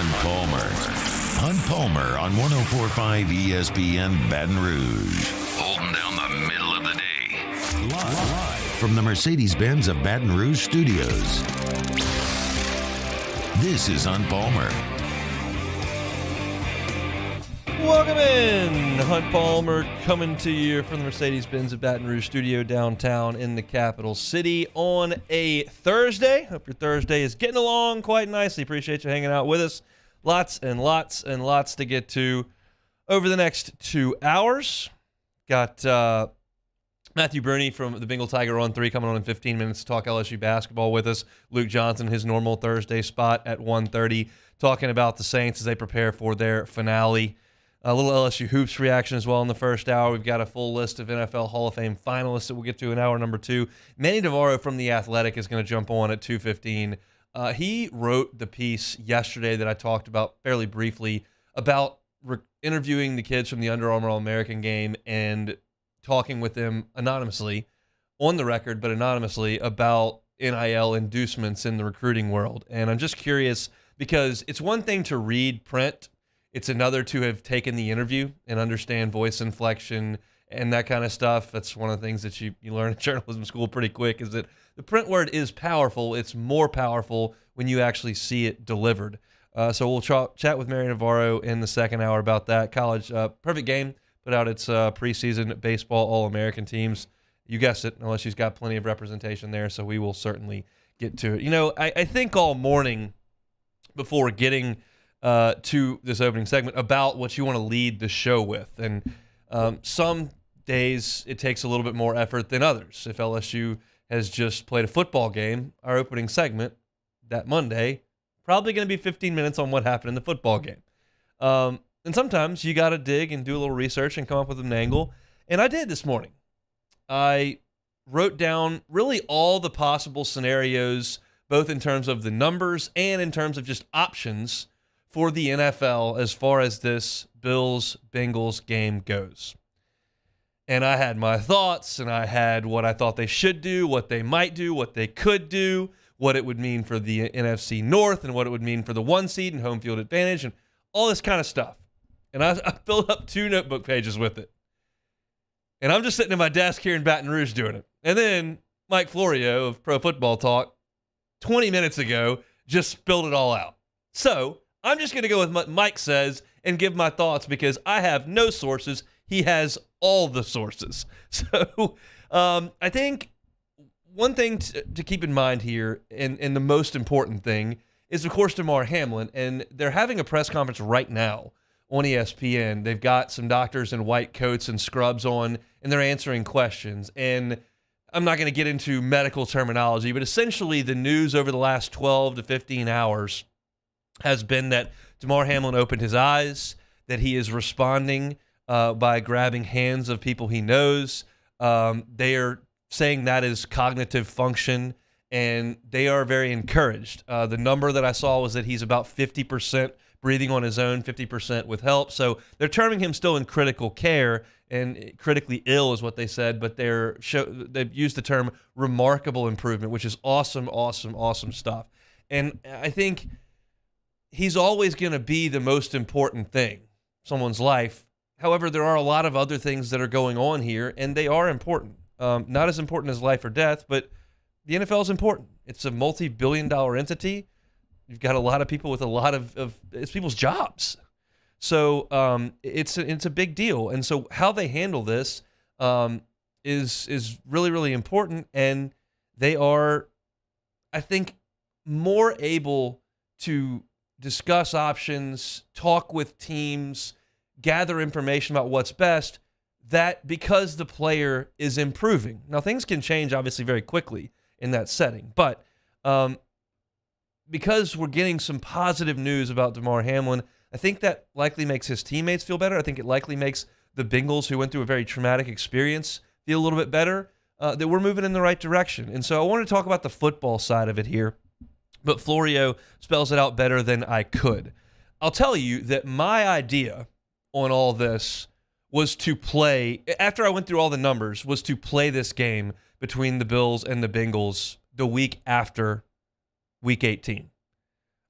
Hunt Palmer. Hunt Palmer on 104.5 ESPN Baton Rouge. Holding down the middle of the day. Live from the Mercedes-Benz of Baton Rouge studios. This is Hunt Palmer. Welcome in. Hunt Palmer coming to you from the Mercedes-Benz of Baton Rouge studio downtown in the capital city on a Thursday. Hope your Thursday is getting along quite nicely. Appreciate you hanging out with us. Lots and lots and lots to get to over the next 2 hours. Got Matthew Bruni from the Bengal Tiger on 3 coming on in 15 minutes to talk LSU basketball with us. Luke Johnson, his normal Thursday spot at 1:30, talking about the Saints as they prepare for their finale. A little LSU hoops reaction as well in the first hour. We've got a full list of NFL Hall of Fame finalists that we'll get to in hour number 2. Manny Navarro from The Athletic is going to jump on at 2:15. He wrote the piece yesterday that I talked about fairly briefly about interviewing the kids from the Under Armour All-American game and talking with them anonymously, on the record, but anonymously, about NIL inducements in the recruiting world. And I'm just curious because it's one thing to read print. It's another to have taken the interview and understand voice inflection and that kind of stuff. That's one of the things that you learn in journalism school pretty quick, is that the print word is powerful. It's more powerful when you actually see it delivered. So we'll chat with Manny Navarro in the second hour about that. College Perfect Game put out its preseason baseball All-American teams. You guessed it, LSU's got plenty of representation there, so we will certainly get to it. You know, I think all morning before getting to this opening segment about what you want to lead the show with. And some days it takes a little bit more effort than others. If LSU has just played a football game, our opening segment that Monday, probably going to be 15 minutes on what happened in the football game. And sometimes you got to dig and do a little research and come up with an angle. And I did this morning. I wrote down really all the possible scenarios, both in terms of the numbers and in terms of just options for the NFL as far as this Bills-Bengals game goes. And I had my thoughts, and I had what I thought they should do, what they might do, what they could do, what it would mean for the NFC North, and what it would mean for the 1 seed and home field advantage, and all this kind of stuff. And I filled up 2 notebook pages with it. And I'm just sitting at my desk here in Baton Rouge doing it. And then Mike Florio of Pro Football Talk, 20 minutes ago, just spilled it all out. So I'm just going to go with what Mike says and give my thoughts because I have no sources. He has all the sources. So I think one thing to keep in mind here, and the most important thing, is, of course, Damar Hamlin. And they're having a press conference right now on ESPN. They've got some doctors in white coats and scrubs on, and they're answering questions. And I'm not going to get into medical terminology, but essentially the news over the last 12 to 15 hours has been that Damar Hamlin opened his eyes, that he is responding by grabbing hands of people he knows. They are saying that is cognitive function, and they are very encouraged. The number that I saw was that he's about 50% breathing on his own, 50% with help. So they're terming him still in critical care, and critically ill is what they said, but they've used the term remarkable improvement, which is awesome, awesome, awesome stuff. And I think he's always going to be the most important thing, someone's life. However, there are a lot of other things that are going on here, and they are important. Not as important as life or death, but the NFL is important. It's a multi-billion-dollar entity. You've got a lot of people with a lot of it's people's jobs. So it's a big deal. And so how they handle this is really, really important. And they are, I think, more able to discuss options, talk with teams, gather information about what's best, that because the player is improving. Now, things can change, obviously, very quickly in that setting. But because we're getting some positive news about Damar Hamlin, I think that likely makes his teammates feel better. I think it likely makes the Bengals, who went through a very traumatic experience, feel a little bit better, that we're moving in the right direction. And so I want to talk about the football side of it here, but Florio spells it out better than I could. I'll tell you that my idea on all this was to play, after I went through all the numbers, was to play this game between the Bills and the Bengals the week after Week 18.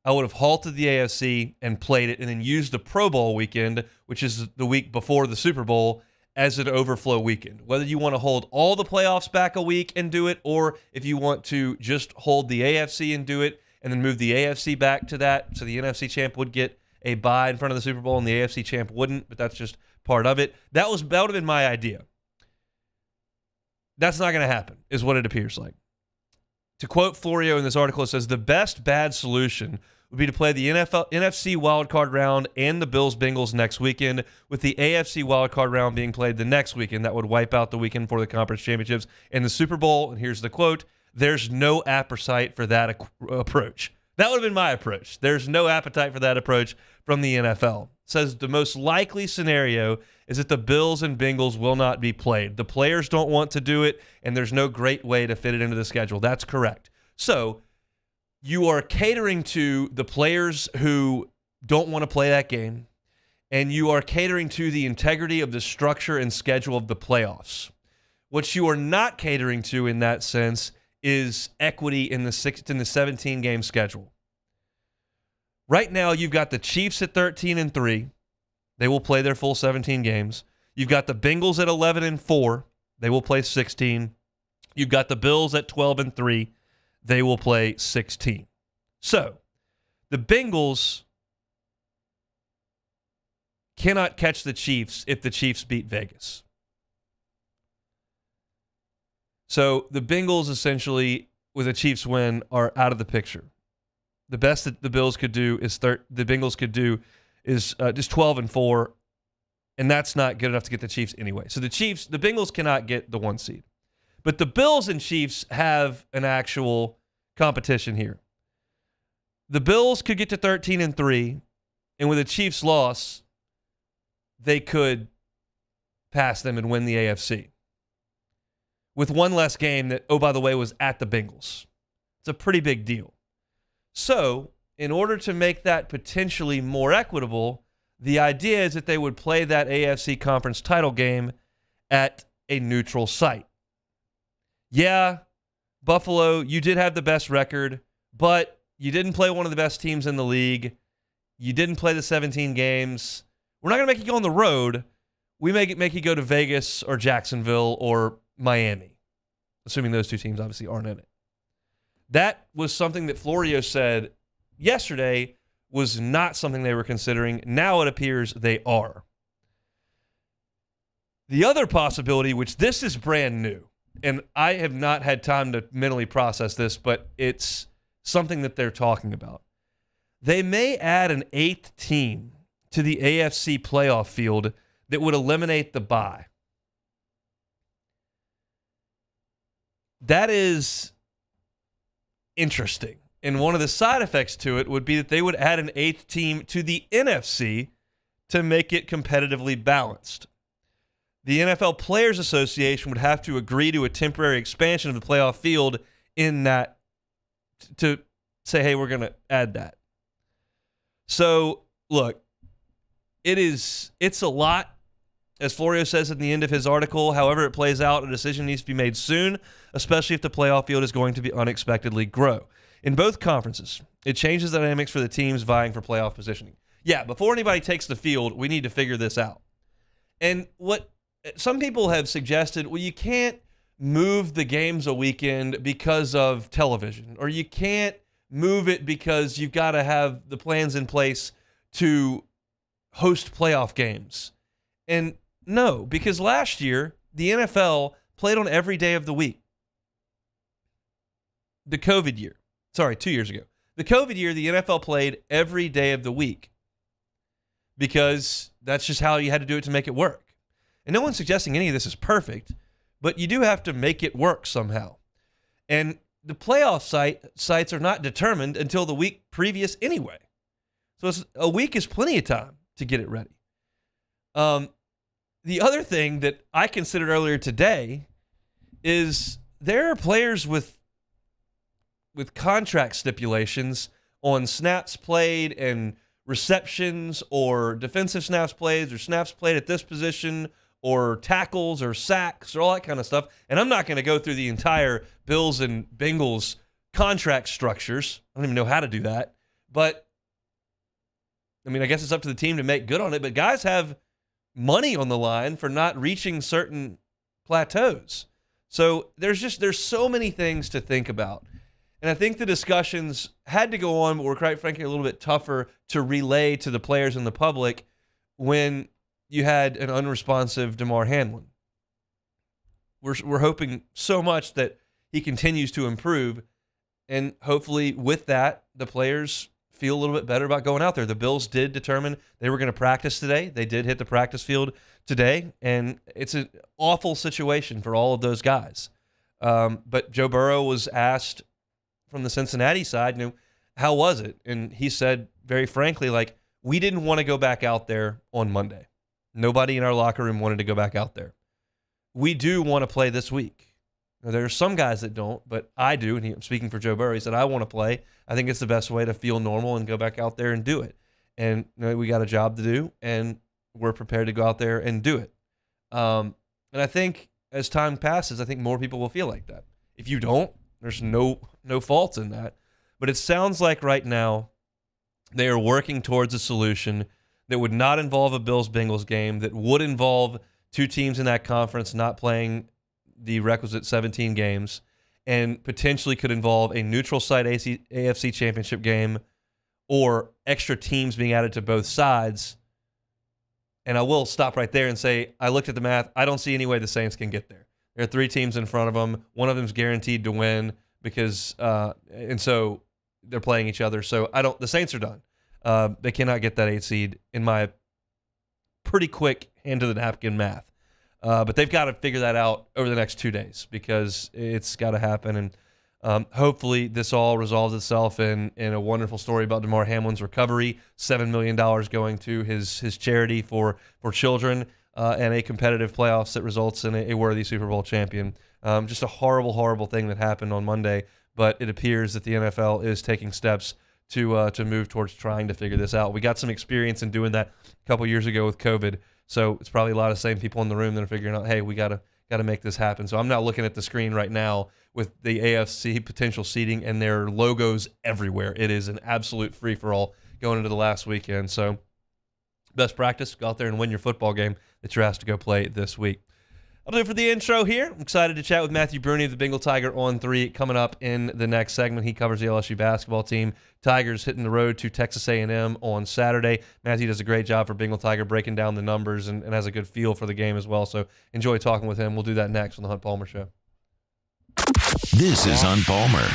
I would have halted the AFC and played it and then used the Pro Bowl weekend, which is the week before the Super Bowl, as an overflow weekend. Whether you want to hold all the playoffs back a week and do it, or if you want to just hold the AFC and do it and then move the AFC back to that so the NFC champ would get a bye in front of the Super Bowl and the AFC champ wouldn't, but that's just part of it. That would have been my idea. That's not going to happen, is what it appears like. To quote Florio in this article, it says, the best bad solution would be to play the NFC wildcard round and the Bills-Bengals next weekend, with the AFC wildcard round being played the next weekend. That would wipe out the weekend for the conference championships and the Super Bowl. And here's the quote, there's no appetite for that approach. That would have been my approach. There's no appetite for that approach from the NFL. It says the most likely scenario is that the Bills and Bengals will not be played. The players don't want to do it, and there's no great way to fit it into the schedule. That's correct. So you are catering to the players who don't want to play that game, and you are catering to the integrity of the structure and schedule of the playoffs. What you are not catering to in that sense is equity in the 17-game schedule. Right now, you've got the Chiefs at 13-3. They will play their full 17 games. You've got the Bengals at 11-4. They will play 16. You've got the Bills at 12-3. They will play 16. So, the Bengals cannot catch the Chiefs if the Chiefs beat Vegas. So, the Bengals essentially, with a Chiefs win, are out of the picture. The best that the Bengals could do is just 12-4, and that's not good enough to get the Chiefs anyway. So the Bengals cannot get the 1 seed. But the Bills and Chiefs have an actual competition here. The Bills could get to 13-3, and with a Chiefs loss, they could pass them and win the AFC. With one less game that, oh, by the way, was at the Bengals. It's a pretty big deal. So, in order to make that potentially more equitable, the idea is that they would play that AFC conference title game at a neutral site. Yeah, Buffalo, you did have the best record, but you didn't play one of the best teams in the league. You didn't play the 17 games. We're not going to make you go on the road. We make you go to Vegas or Jacksonville or Miami, assuming those two teams obviously aren't in it. That was something that Florio said yesterday was not something they were considering. Now it appears they are. The other possibility, which this is brand new, and I have not had time to mentally process this, but it's something that they're talking about. They may add an 8th team to the AFC playoff field that would eliminate the bye. That is interesting. And one of the side effects to it would be that they would add an 8th team to the NFC to make it competitively balanced. The NFL Players Association would have to agree to a temporary expansion of the playoff field in that to say, hey, we're going to add that. So, look, it's a lot. As Florio says at the end of his article, however it plays out, a decision needs to be made soon, especially if the playoff field is going to be unexpectedly grow. In both conferences, it changes the dynamics for the teams vying for playoff positioning. Yeah, before anybody takes the field, we need to figure this out. And what some people have suggested, well, you can't move the games a weekend because of television, or you can't move it because you've got to have the plans in place to host playoff games. And no, because last year, the NFL played on every day of the week. The COVID year. Sorry, 2 years ago. The COVID year, the NFL played every day of the week because that's just how you had to do it to make it work. And no one's suggesting any of this is perfect, but you do have to make it work somehow. And the playoff sites are not determined until the week previous anyway. So a week is plenty of time to get it ready. The other thing that I considered earlier today is there are players with contract stipulations on snaps played and receptions or defensive snaps played or snaps played at this position or tackles or sacks or all that kind of stuff. And I'm not going to go through the entire Bills and Bengals contract structures. I don't even know how to do that. But, I mean, I guess it's up to the team to make good on it, but guys have money on the line for not reaching certain plateaus. So there's so many things to think about. And I think the discussions had to go on, but were quite frankly a little bit tougher to relay to the players and the public when you had an unresponsive Damar Hamlin. We're hoping so much that he continues to improve, and hopefully with that, the players feel a little bit better about going out there. The Bills did determine they were going to practice today. They did hit the practice field today, and it's an awful situation for all of those guys. But Joe Burrow was asked from the Cincinnati side, how was it? And he said very frankly, we didn't want to go back out there on Monday. Nobody in our locker room wanted to go back out there. We do want to play this week. Now, there are some guys that don't, but I do. And I'm speaking for Joe Burrow. He said, I want to play. I think it's the best way to feel normal and go back out there and do it. And we got a job to do, and we're prepared to go out there and do it. And I think as time passes, I think more people will feel like that. If you don't, there's no faults in that. But it sounds like right now they are working towards a solution that would not involve a Bills-Bengals game, that would involve two teams in that conference not playing the requisite 17 games, and potentially could involve a neutral site AFC championship game or extra teams being added to both sides. And I will stop right there and say, I looked at the math. I don't see any way the Saints can get there. There are three teams in front of them. One of them is guaranteed to win because, and so they're playing each other. So the Saints are done. They cannot get that 8 seed in my pretty quick hand to the napkin math. But they've got to figure that out over the next 2 days because it's got to happen. And hopefully this all resolves itself in a wonderful story about Damar Hamlin's recovery, $7 million going to his charity for children, and a competitive playoffs that results in a worthy Super Bowl champion. Just a horrible, horrible thing that happened on Monday, but it appears that the NFL is taking steps to move towards trying to figure this out. We got some experience in doing that a couple years ago with COVID, so it's probably a lot of the same people in the room that are figuring out, hey, we got to make this happen. So I'm not looking at the screen right now with the AFC potential seeding and their logos everywhere. It is an absolute free-for-all going into the last weekend. So best practice, go out there and win your football game that you're asked to go play this week. I'll do it for the intro here. I'm excited to chat with Matthew Bruni of the Bengal Tiger on 3 coming up in the next segment. He covers the LSU basketball team. Tigers hitting the road to Texas A&M on Saturday. Matthew does a great job for Bengal Tiger breaking down the numbers and has a good feel for the game as well. So enjoy talking with him. We'll do that next on the Hunt Palmer Show. This is Hunt Palmer.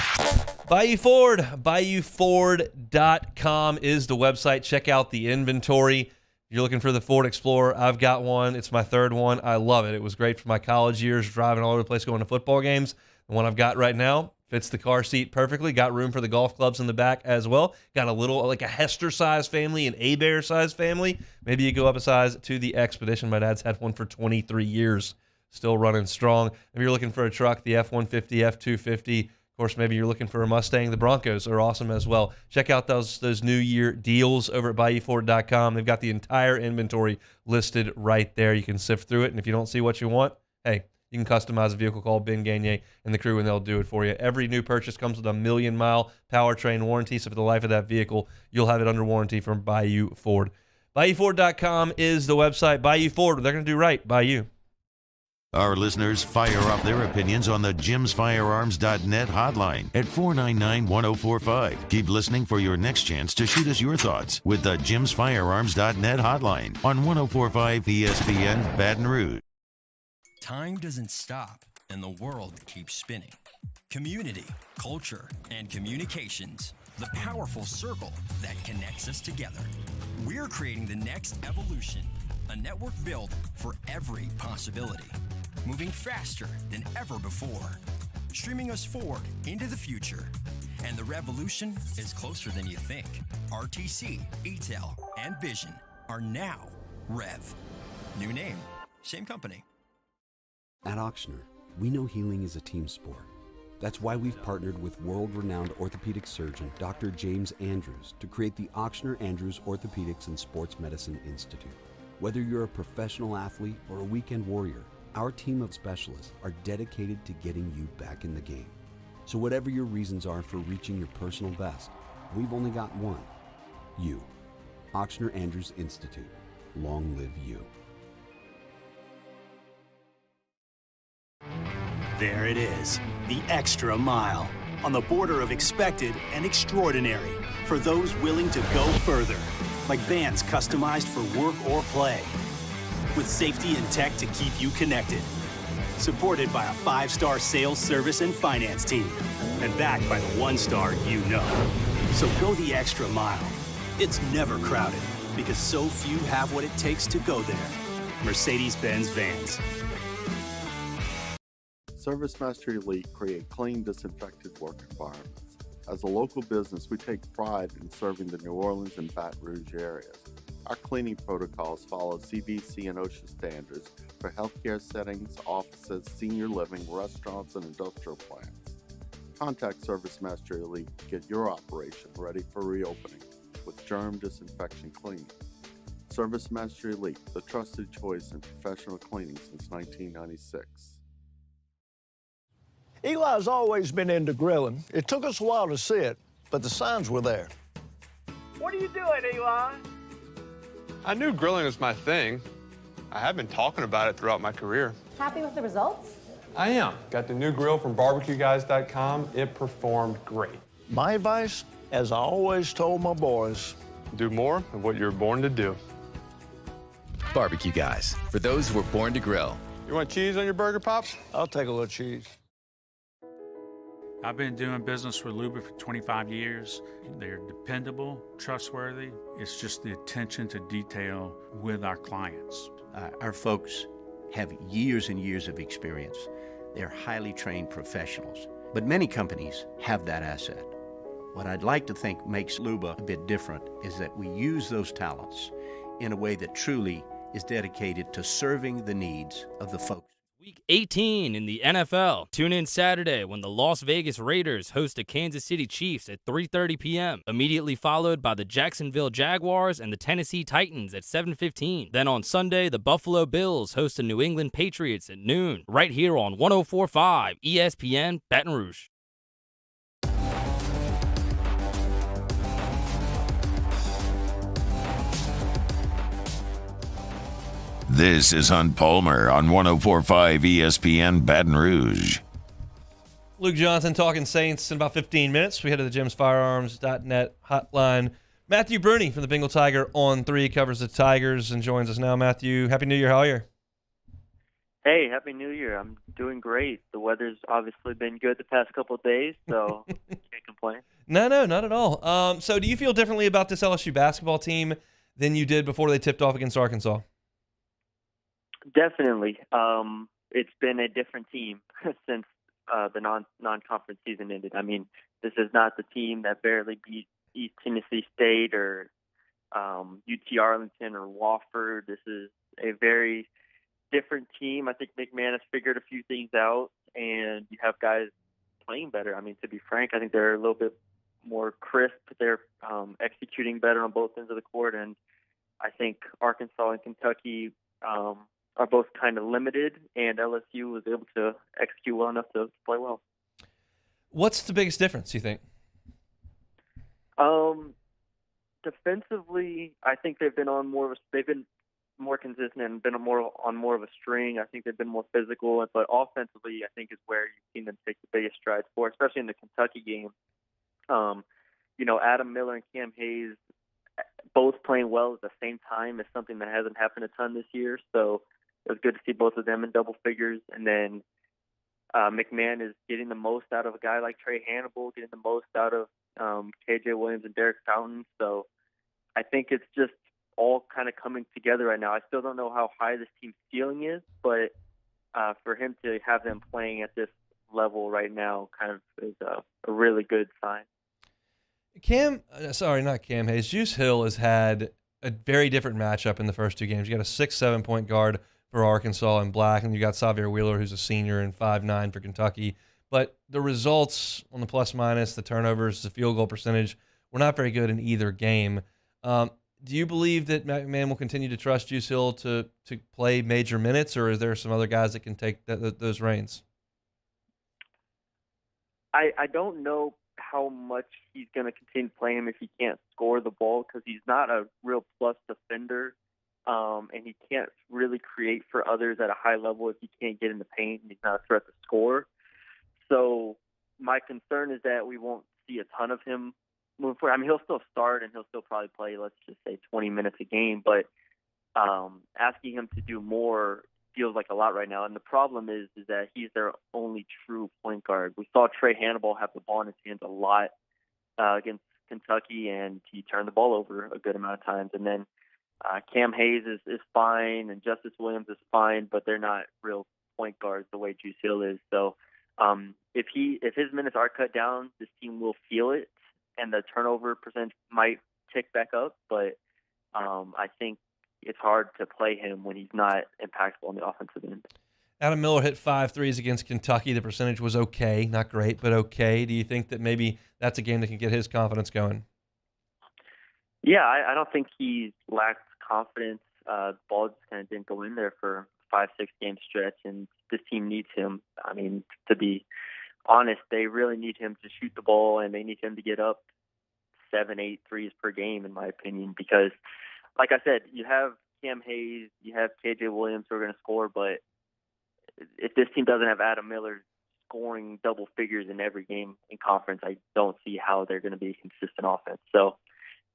Bayou Ford. BayouFord.com is the website. Check out the inventory. You're looking for the Ford Explorer. I've got one. It's my third one. I love it. It was great for my college years, driving all over the place, going to football games. The one I've got right now fits the car seat perfectly. Got room for the golf clubs in the back as well. Got a little, like a Hester-sized family, an A-Bear-sized family. Maybe you go up a size to the Expedition. My dad's had one for 23 years. Still running strong. If you're looking for a truck, the F-150, F-250. Of course, maybe you're looking for a Mustang. The Broncos are awesome as well. Check out those New Year deals over at BayouFord.com. They've got the entire inventory listed right there. You can sift through it, and if you don't see what you want, hey, you can customize a vehicle called Ben Gagne and the crew, and they'll do it for you. Every new purchase comes with a 1,000,000-mile powertrain warranty, so for the life of that vehicle, you'll have it under warranty from Bayou Ford. BayouFord.com is the website. Bayou Ford, they're going to do right by you. Our listeners fire off their opinions on the jimsfirearms.net hotline at 499-1045. Keep listening for your next chance to shoot us your thoughts with the jimsfirearms.net hotline on 1045 ESPN Baton Rouge. Time doesn't stop, and the world keeps spinning. Community, culture, and communications, the powerful circle that connects us together. We're creating the next evolution, a network built for every possibility, moving faster than ever before, streaming us forward into the future. And the revolution is closer than you think. RTC, ETEL, and Vision are now Rev. New name, same company. At Auctioner, we know healing is a team sport. That's why we've partnered with world-renowned orthopedic surgeon Dr. James Andrews to create the Auctioner Andrews Orthopedics and Sports Medicine Institute. Whether you're a professional athlete or a weekend warrior, our team of specialists are dedicated to getting you back in the game. So whatever your reasons are for reaching your personal best, We've only got one. You. Auctioneer Andrews Institute. Long live you. There it is, the extra mile, on the border of expected and extraordinary for those willing to go further, like vans customized for work or play, with safety and tech to keep you connected, supported by a 5-star sales, service, and finance team, and backed by the 1-star you know. So go the extra mile. It's never crowded, because so few have what it takes to go there. Mercedes-Benz Vans. ServiceMaster Elite create clean, disinfected work environments. As a local business, we take pride in serving the New Orleans and Baton Rouge areas. Our cleaning protocols follow CDC and OSHA standards for healthcare settings, offices, senior living, restaurants, and industrial plants. Contact ServiceMaster Elite to get your operation ready for reopening with germ disinfection cleaning. ServiceMaster Elite, the trusted choice in professional cleaning since 1996. Eli's always been into grilling. It took us a while to see it, but the signs were there. What are you doing, Eli? I knew grilling was my thing. I have been talking about it throughout my career. Happy with the results? I am. Got the new grill from barbecueguys.com. It performed great. My advice, as I always told my boys, Do more of what you were born to do. Barbecue Guys, for those who were born to grill. You want cheese on your burger, Pops? I'll take a little cheese. I've been doing business with Luba for 25 years. They're dependable, trustworthy. It's just the attention to detail with our clients. Our folks have years and years of experience. They're highly trained professionals, but many companies have that asset. What I'd like to think makes Luba a bit different is that we use those talents in a way that truly is dedicated to serving the needs of the folks. Week 18 in the NFL. Tune in Saturday when the Las Vegas Raiders host the Kansas City Chiefs at 3:30 p.m., immediately followed by the Jacksonville Jaguars and the Tennessee Titans at 7:15. Then on Sunday, the Buffalo Bills host the New England Patriots at noon, right here on 104.5 ESPN Baton Rouge. This is Hunt Palmer on 104.5 ESPN Baton Rouge. Luke Johnson talking Saints in about 15 minutes. We head to the GemsFirearms.net hotline. Matthew Bruni from the Bengal Tiger on 3 covers the Tigers and joins us now. Matthew, Happy New Year. How are you? Hey, Happy New Year. I'm doing great. The weather's obviously been good the past couple of days, so can't complain. No, not at all. So do you feel differently about this LSU basketball team than you did before they tipped off against Arkansas? Definitely. It's been a different team since the non-conference season ended. I mean, this is not the team that barely beat East Tennessee State or UT Arlington or Wofford. This is a very different team. I think McMahon has figured a few things out, and you have guys playing better. I mean, to be frank, I think they're a little bit more crisp. They're executing better on both ends of the court, and I think Arkansas and Kentucky are both kind of limited, and LSU was able to execute well enough to play well. What's the biggest difference, you think? Defensively, I think they've been more consistent and been on more of a string. I think they've been more physical, but offensively, I think is where you've seen them take the biggest strides for, especially in the Kentucky game. Adam Miller and Cam Hayes both playing well at the same time is something that hasn't happened a ton this year. So it was good to see both of them in double figures. And then McMahon is getting the most out of a guy like Trey Hannibal, getting the most out of KJ Williams and Derek Fountain. So I think it's just all kind of coming together right now. I still don't know how high this team's ceiling is, but for him to have them playing at this level right now kind of is a really good sign. Not Cam Hayes. Juice Hill has had a very different matchup in the first 2 games. You got a 6-7 point guard for Arkansas in black, and you got Xavier Wheeler, who's a senior, and 5'9" for Kentucky. But the results on the plus-minus, the turnovers, the field goal percentage, were not very good in either game. Do you believe that McMahon will continue to trust Juice Hill to play major minutes, or is there some other guys that can take those reins? I don't know how much he's going to continue to play him if he can't score the ball, because he's not a real plus defender, and he can't really create for others at a high level if he can't get in the paint and he's not a threat to score. So my concern is that we won't see a ton of him moving forward. I mean, he'll still start and he'll still probably play, let's just say, 20 minutes a game, but asking him to do more feels like a lot right now. And the problem is that he's their only true point guard. We saw Trey Hannibal have the ball in his hands a lot against Kentucky, and he turned the ball over a good amount of times. And then Cam Hayes is fine, and Justice Williams is fine, but they're not real point guards the way Juice Hill is. So if his minutes are cut down, this team will feel it, and the turnover percentage might tick back up. But I think it's hard to play him when he's not impactful on the offensive end. Adam Miller hit 5 threes against Kentucky. The percentage was okay. Not great, but okay. Do you think that maybe that's a game that can get his confidence going? Yeah, I don't think he lacked confidence. The ball just kind of didn't go in there for a 5-6 game stretch, and this team needs him. I mean, to be honest, they really need him to shoot the ball, and they need him to get up 7-8 threes per game, in my opinion, because like I said, you have Cam Hayes, you have KJ Williams who are going to score, but if this team doesn't have Adam Miller scoring double figures in every game in conference, I don't see how they're going to be a consistent offense. So,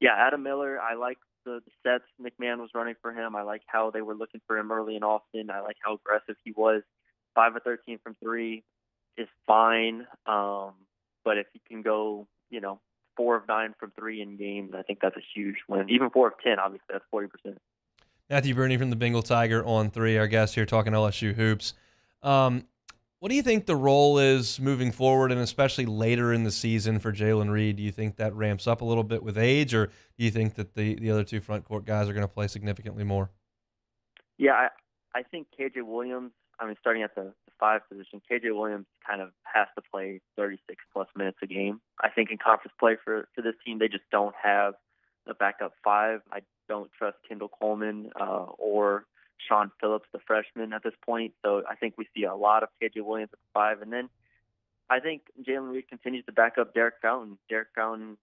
yeah, Adam Miller, I like the sets McMahon was running for him. I like how they were looking for him early and often. I like how aggressive he was. 5 of 13 from 3 is fine, but if he can go, 4 of 9 from 3 in games, I think that's a huge win. Even 4 of 10, obviously, that's 40%. Matthew Bruni from the Bengal Tiger on 3, our guest here talking LSU hoops. What do you think the role is moving forward, and especially later in the season for Jalen Reed? Do you think that ramps up a little bit with age, or do you think that the other 2 front court guys are going to play significantly more? Yeah, I think KJ Williams, starting at the 5 position, KJ Williams kind of has to play 36-plus minutes a game. I think in conference play for this team, they just don't have a backup 5. I don't trust Kendall Coleman or Sean Phillips, the freshman, at this point. So I think we see a lot of KJ Williams at 5. And then I think Jalen Reed continues to back up Derek Fountain. Derek Fountain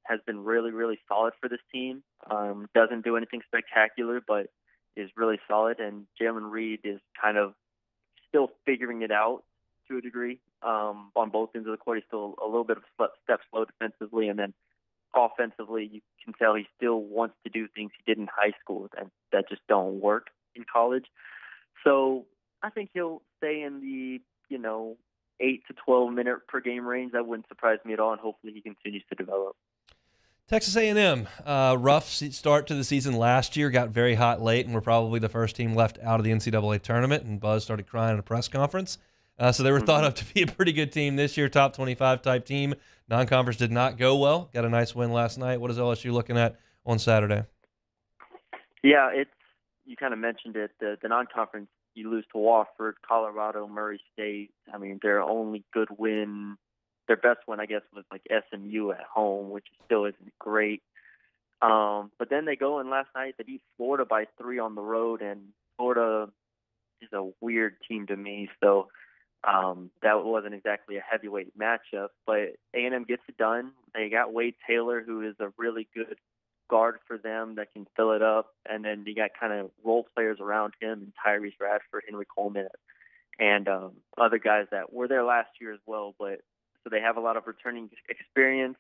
has been really, really solid for this team. Doesn't do anything spectacular, but is really solid. And Jalen Reed is kind of still figuring it out to a degree on both ends of the court. He's still a little bit of a step slow defensively, and then offensively, you can tell he still wants to do things he did in high school that just don't work in college. So I think he'll stay in the 8 to 12 minute per game range. That wouldn't surprise me at all, and hopefully he continues to develop. Texas A&M, rough start to the season last year, got very hot late, and were probably the first team left out of the NCAA tournament, and Buzz started crying at a press conference. So they were thought of to be a pretty good team this year, top 25 type team. Non-conference did not go well. Got a nice win last night. What is LSU looking at on Saturday? Yeah, you kind of mentioned it. The non-conference, you lose to Wofford, Colorado, Murray State. Their only good win, their best win, I guess, was like SMU at home, which still isn't great. But then they go in last night, they beat Florida by 3 on the road, and Florida is a weird team to me. So that wasn't exactly a heavyweight matchup, but A&M gets it done. They got Wade Taylor, who is a really good guard for them that can fill it up, and then you got kind of role players around him, and Tyrese Radford, Henry Coleman, and other guys that were there last year as well. But so they have a lot of returning experience.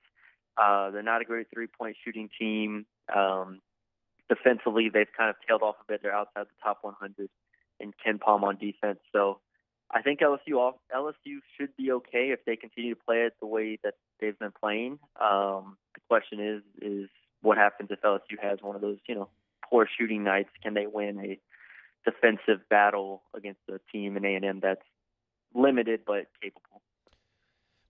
They're not a great three-point shooting team. Defensively, they've kind of tailed off a bit. They're outside the top 100 in Ken Palm on defense. So I think LSU should be okay if they continue to play it the way that they've been playing. The question is what happens if LSU has one of those, poor shooting nights? Can they win a defensive battle against a team in A&M that's limited but capable?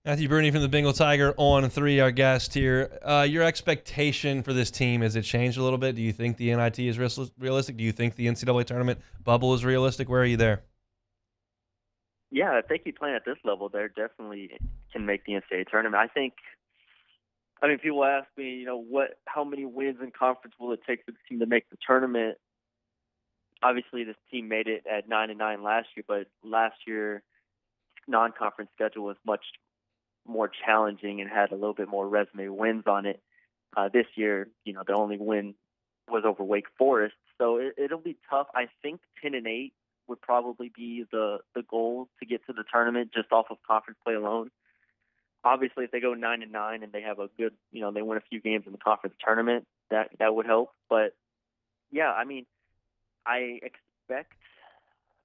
Matthew Bruni from the Bengal Tiger on 3, our guest here. Your expectation for this team, has it changed a little bit? Do you think the NIT is realistic? Do you think the NCAA tournament bubble is realistic? Where are you there? Yeah, if they keep playing at this level, they definitely can make the NCAA tournament. People ask me, how many wins in conference will it take for the team to make the tournament? Obviously, this team made it at 9-9 last year, but last year non-conference schedule was much more challenging and had a little bit more resume wins on it. This year, the only win was over Wake Forest, so it'll be tough. I think 10-8 would probably be the goal to get to the tournament just off of conference play alone. Obviously, if they go 9-9 and they have a good, they win a few games in the conference tournament, that would help. But yeah, I mean, I expect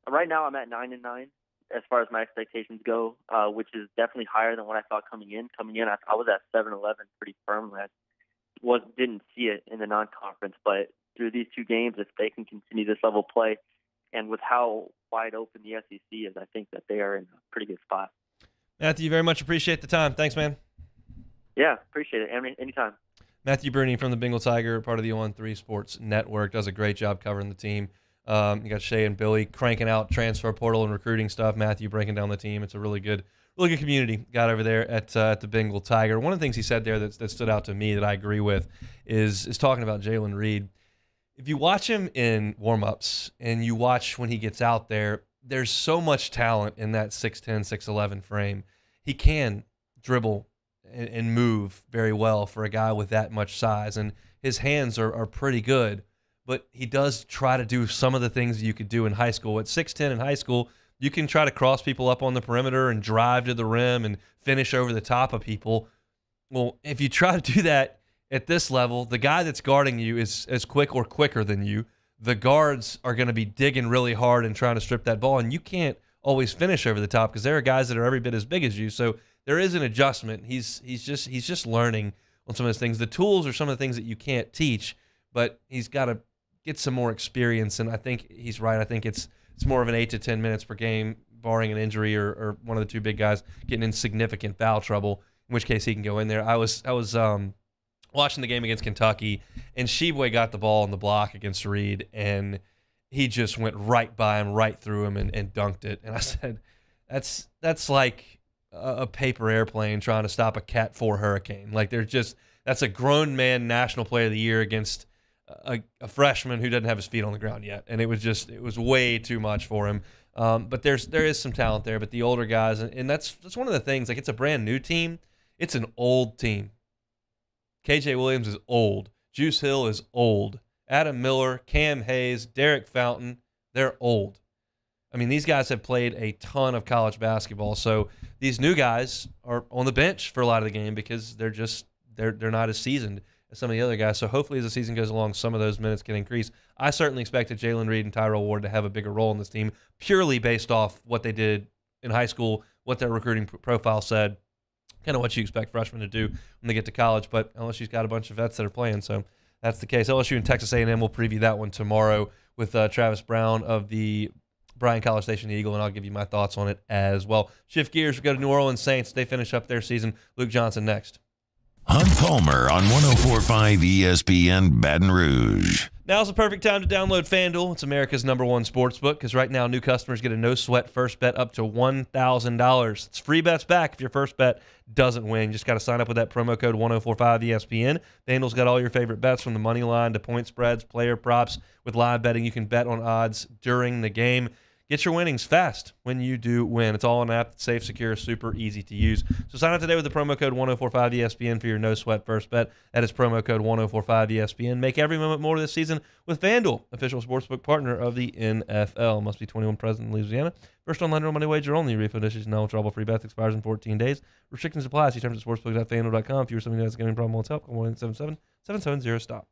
right now I'm at 9-9 as far as my expectations go, which is definitely higher than what I thought coming in. I was at 7-11 pretty firmly. I didn't see it in the non-conference, but through these two games, if they can continue this level of play, and with how wide open the SEC is, I think that they are in a pretty good spot. Matthew, very much appreciate the time. Thanks, man. Yeah, appreciate it. Anytime. Matthew Bruni from the Bengal Tiger, part of the On3 Sports Network, does a great job covering the team. You got Shay and Billy cranking out transfer portal and recruiting stuff. Matthew breaking down the team. It's a really good community got over there at the Bengal Tiger. One of the things he said there that stood out to me that I agree with is talking about Jalen Reed. If you watch him in warm-ups and you watch when he gets out there, there's so much talent in that 6'10", 6'11" frame. He can dribble and move very well for a guy with that much size, and his hands are pretty good, but he does try to do some of the things you could do in high school. At 6'10" in high school, you can try to cross people up on the perimeter and drive to the rim and finish over the top of people. Well, if you try to do that at this level, the guy that's guarding you is as quick or quicker than you. The guards are going to be digging really hard and trying to strip that ball, and you can't always finish over the top because there are guys that are every bit as big as you. So there is an adjustment. He's just learning on some of those things. The tools are some of the things that you can't teach, but he's got to get some more experience, and I think he's right. I think it's more of an 8 to 10 minutes per game, barring an injury or one of the two big guys getting in significant foul trouble, in which case he can go in there. I was watching the game against Kentucky, and Sheboy got the ball on the block against Reed, and he just went right by him, right through him, and dunked it. And I said, that's like a paper airplane trying to stop a Cat 4 hurricane. Like that's a grown man national player of the year against a freshman who doesn't have his feet on the ground yet. And it was way too much for him. But there is some talent there, but the older guys, and that's one of the things. Like, it's a brand new team. It's an old team. KJ Williams is old. Juice Hill is old. Adam Miller, Cam Hayes, Derek Fountain, they're old. I mean, these guys have played a ton of college basketball, so these new guys are on the bench for a lot of the game because they're not as seasoned as some of the other guys. So hopefully as the season goes along, some of those minutes can increase. I certainly expected Jalen Reed and Tyrell Ward to have a bigger role in this team, purely based off what they did in high school, what their recruiting profile said, kind of what you expect freshmen to do when they get to college. But LSU's got a bunch of vets that are playing, so that's the case. LSU and Texas A&M, we'll preview that one tomorrow with Travis Brown of the Bryan College Station Eagle, and I'll give you my thoughts on it as well. Shift gears, we go to New Orleans Saints. They finish up their season. Luke Johnson next. Hunt Palmer on 104.5 ESPN Baton Rouge. Now's the perfect time to download FanDuel. It's America's #1 sportsbook because right now new customers get a no-sweat first bet up to $1,000. It's free bets back if your first bet doesn't win. You just got to sign up with that promo code 1045 ESPN. FanDuel's got all your favorite bets from the money line to point spreads, player props. With live betting, you can bet on odds during the game. Get your winnings fast when you do win. It's all on an app that's safe, secure, super easy to use. So sign up today with the promo code 1045 ESPN for your no-sweat first bet. That is promo code 1045 ESPN. Make every moment more this season with FanDuel, official sportsbook partner of the NFL. Must be 21 present in Louisiana. First online real money wager only. Refund issues, no trouble. Free bets expires in 14 days. Restrictions apply. See terms at sportsbook.fanduel.com. If you're somebody who has a gambling problem, wants help, call 1-877-770-STOP.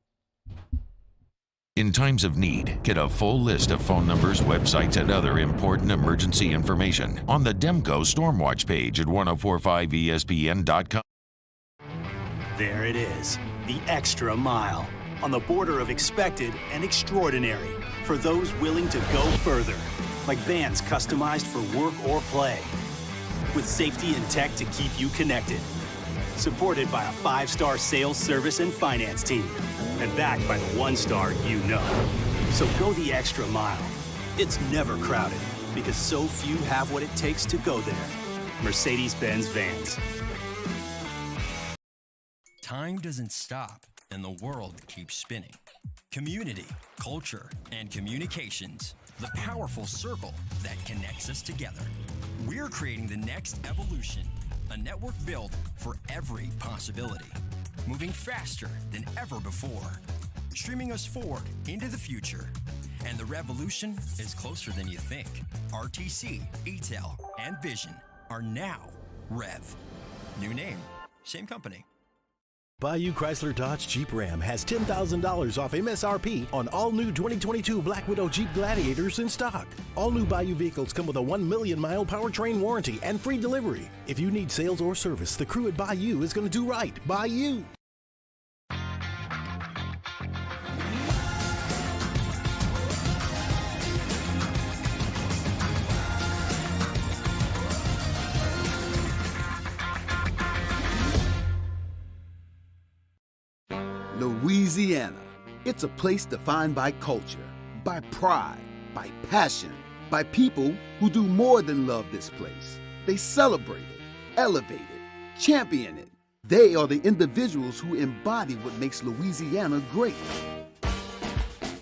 In times of need, get a full list of phone numbers, websites, and other important emergency information on the Demco Stormwatch page at 1045ESPN.com. There it is, the extra mile, on the border of expected and extraordinary, for those willing to go further, like vans customized for work or play, with safety and tech to keep you connected. Supported by a 5-star sales, service, and finance team. And backed by the 1-star you know. So go the extra mile. It's never crowded because so few have what it takes to go there. Mercedes-Benz Vans. Time doesn't stop, and the world keeps spinning. Community, culture, and communications. The powerful circle that connects us together. We're creating the next evolution. a network built for every possibility, moving faster than ever before, streaming us forward into the future. And the revolution is closer than you think. RTC, ETEL, and Vision are now Rev. New name, same company. Bayou Chrysler Dodge Jeep Ram has $10,000 off MSRP on all new 2022 Black Widow Jeep Gladiators in stock. All new Bayou vehicles come with a 1 million mile powertrain warranty and free delivery. If you need sales or service, the crew at Bayou is going to do right by you. Louisiana. It's a place defined by culture, by pride, by passion, by people who do more than love this place. They celebrate it, elevate it, champion it. They are the individuals who embody what makes Louisiana great.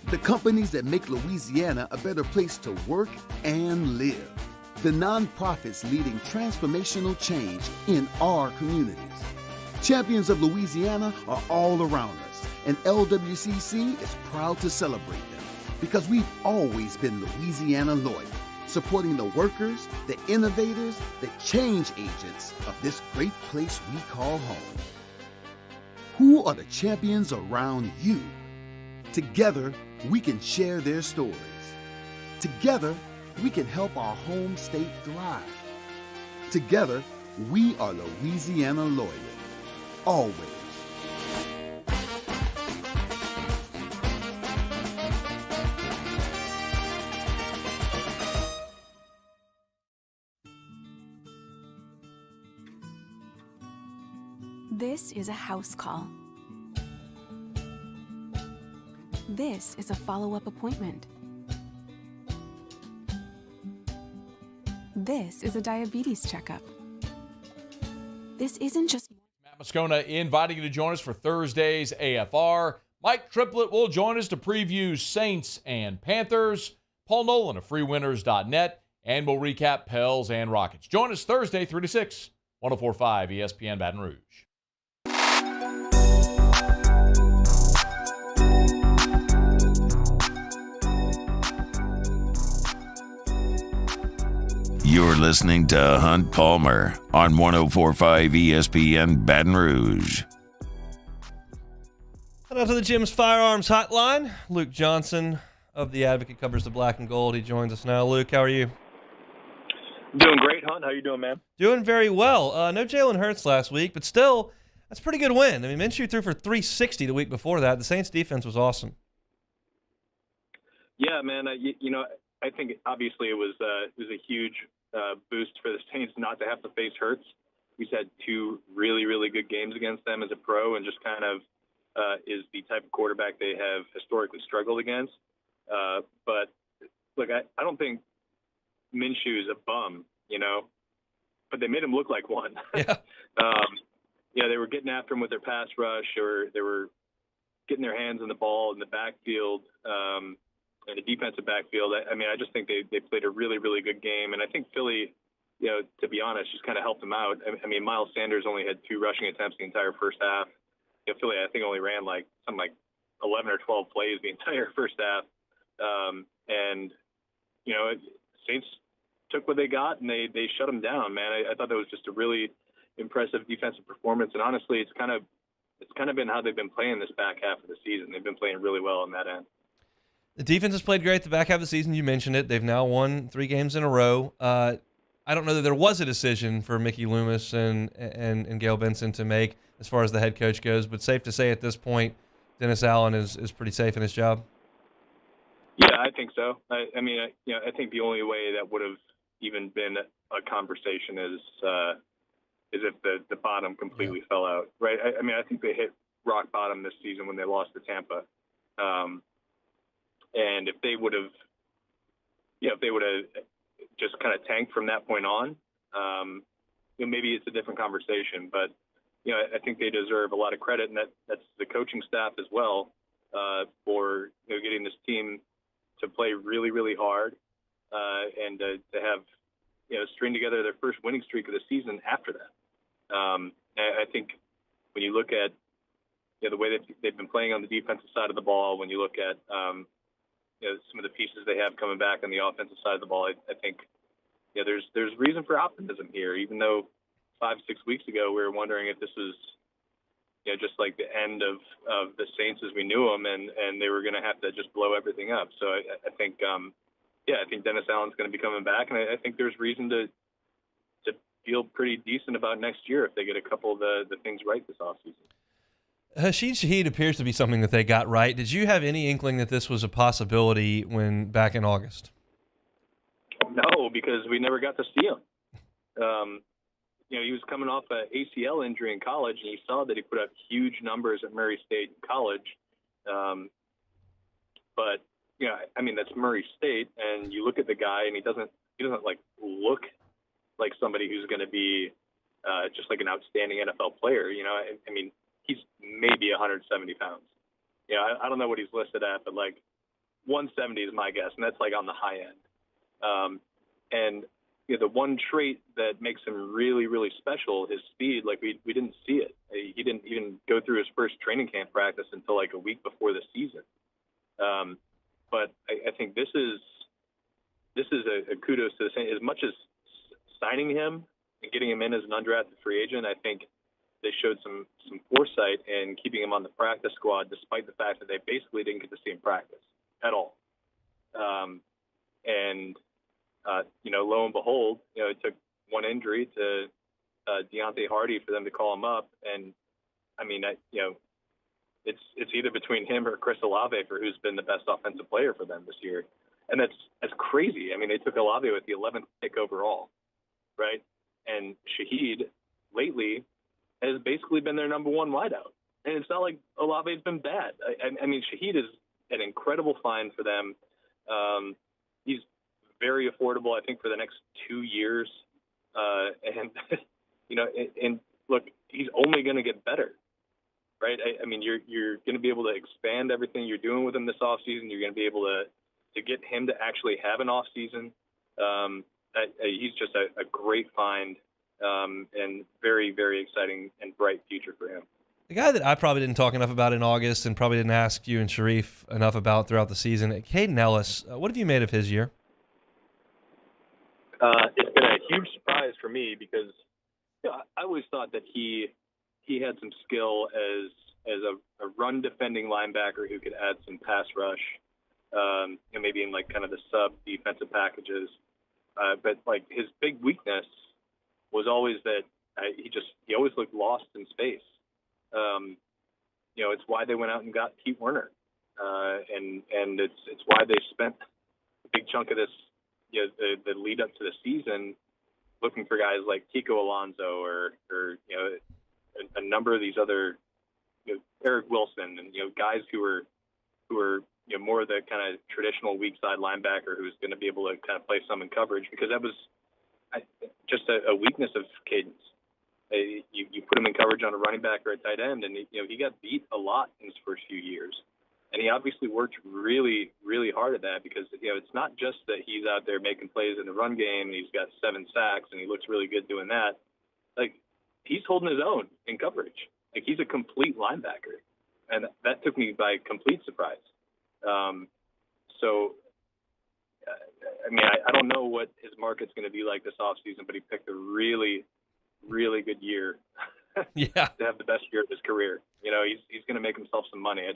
The companies that make Louisiana a better place to work and live. The nonprofits leading transformational change in our communities. Champions of Louisiana are all around us, and LWCC is proud to celebrate them because we've always been Louisiana loyal, supporting the workers, the innovators, the change agents of this great place we call home. Who are the champions around you? Together, we can share their stories. Together, we can help our home state thrive. Together, we are Louisiana loyal. Always. This is a house call. This is a follow-up appointment. This is a diabetes checkup. This isn't just... Moscona inviting you to join us for Thursday's AFR. Mike Triplett will join us to preview Saints and Panthers. Paul Nolan of freewinners.net, and we'll recap Pels and Rockets. Join us Thursday 3 to 6, 104.5 ESPN Baton Rouge. You're listening to Hunt Palmer on 104.5 ESPN Baton Rouge. Shout out to the Jim's Firearms Hotline. Luke Johnson of The Advocate covers the black and gold. He joins us now. Luke, how are you? Doing great, Hunt. How you doing, man? Doing very well. No Jalen Hurts last week, but still, that's a pretty good win. I mean, Minshew threw for 360 the week before that. The Saints' defense was awesome. Yeah, man. I think obviously it was a huge boost for the Saints not to have to face Hurts. He's had two really, really good games against them as a pro, and just kind of is the type of quarterback they have historically struggled against. But look, I don't think Minshew is a bum, but they made him look like one. Yeah. They were getting after him with their pass rush, or they were getting their hands on the ball in the backfield, in the defensive backfield. I just think they played a really, really good game. And I think Philly, to be honest, just kind of helped them out. Miles Sanders only had 2 rushing attempts the entire first half. Philly, I think, only ran something like 11 or 12 plays the entire first half. Saints took what they got, and they shut them down, man. I thought that was just a really impressive defensive performance. And honestly, it's kind of been how they've been playing this back half of the season. They've been playing really well on that end. The defense has played great the back half of the season. You mentioned it. They've now won 3 games in a row. I don't know that there was a decision for Mickey Loomis and Gail Benson to make as far as the head coach goes, but safe to say at this point, Dennis Allen is pretty safe in his job. Yeah, I think so. I think the only way that would have even been a conversation is if the bottom completely fell out, right? I think they hit rock bottom this season when they lost to Tampa. And if they would have just kind of tanked from that point on, maybe it's a different conversation. But I think they deserve a lot of credit, and that's the coaching staff as well, for getting this team to play really, really hard, and to have string together their first winning streak of the season after that. playing on the defensive side of the ball, when you look at some of the pieces they have coming back on the offensive side of the ball, I think there's reason for optimism here. Even though 5-6 weeks ago we were wondering if this was just like the end of the Saints as we knew them, and they were going to have to just blow everything up. So I think I think Dennis Allen's going to be coming back, and I think there's reason to feel pretty decent about next year if they get a couple of the things right this offseason. Rashid Shaheed appears to be something that they got right. Did you have any inkling that this was a possibility when back in August? No, because we never got to see him. He was coming off an ACL injury in college, and you saw that he put up huge numbers at Murray State in college. But that's Murray State, and you look at the guy, and he doesn't like look like somebody who's going to be just like an outstanding NFL player. He's maybe 170 pounds. I don't know what he's listed at, but like 170 is my guess, and that's like on the high end. And the one trait that makes him really, really special, his speed, like we didn't see it. He didn't even go through his first training camp practice until like a week before the season. But I think this is a kudos to the Saints. As much as signing him and getting him in as an undrafted free agent, I think they showed some foresight in keeping him on the practice squad, despite the fact that they basically didn't get to see him practice at all. Lo and behold, it took one injury to Deontay Hardy for them to call him up, and it's either between him or Chris Olave for who's been the best offensive player for them this year, and that's crazy. They took Olave with the 11th pick overall, right? And Shaheed lately has basically been their number one wideout, and it's not like Olave's been bad. Shaheed is an incredible find for them. He's very affordable, I think, for the next 2 years. And look, he's only going to get better, right? You're going to be able to expand everything you're doing with him this offseason. You're going to be able to get him to actually have an offseason. He's just a great find, and very, very exciting and bright future for him. The guy that I probably didn't talk enough about in August and probably didn't ask you and Sharif enough about throughout the season, Caden Ellis, what have you made of his year? It's been a huge surprise for me because I always thought that he had some skill as a run defending linebacker who could add some pass rush, maybe in like kind of the sub defensive packages. But like his big weakness was always that he always looked lost in space. It's why they went out and got Pete Werner, and it's why they spent a big chunk of this, the lead up to the season, looking for guys like Kiko Alonso or a number of these other, Eric Wilson, and guys who are more of the kind of traditional weak side linebacker who's going to be able to kind of play some in coverage, because that was just a weakness of Caden's. You put him in coverage on a running back or a tight end, and he got beat a lot in his first few years. And he obviously worked really, really hard at that, because it's not just that he's out there making plays in the run game and he's got 7 sacks and he looks really good doing that. Like, he's holding his own in coverage. Like, he's a complete linebacker, and that took me by complete surprise. I don't know what his market's going to be like this offseason, but he picked a really, really good year to have the best year of his career. He's going to make himself some money. I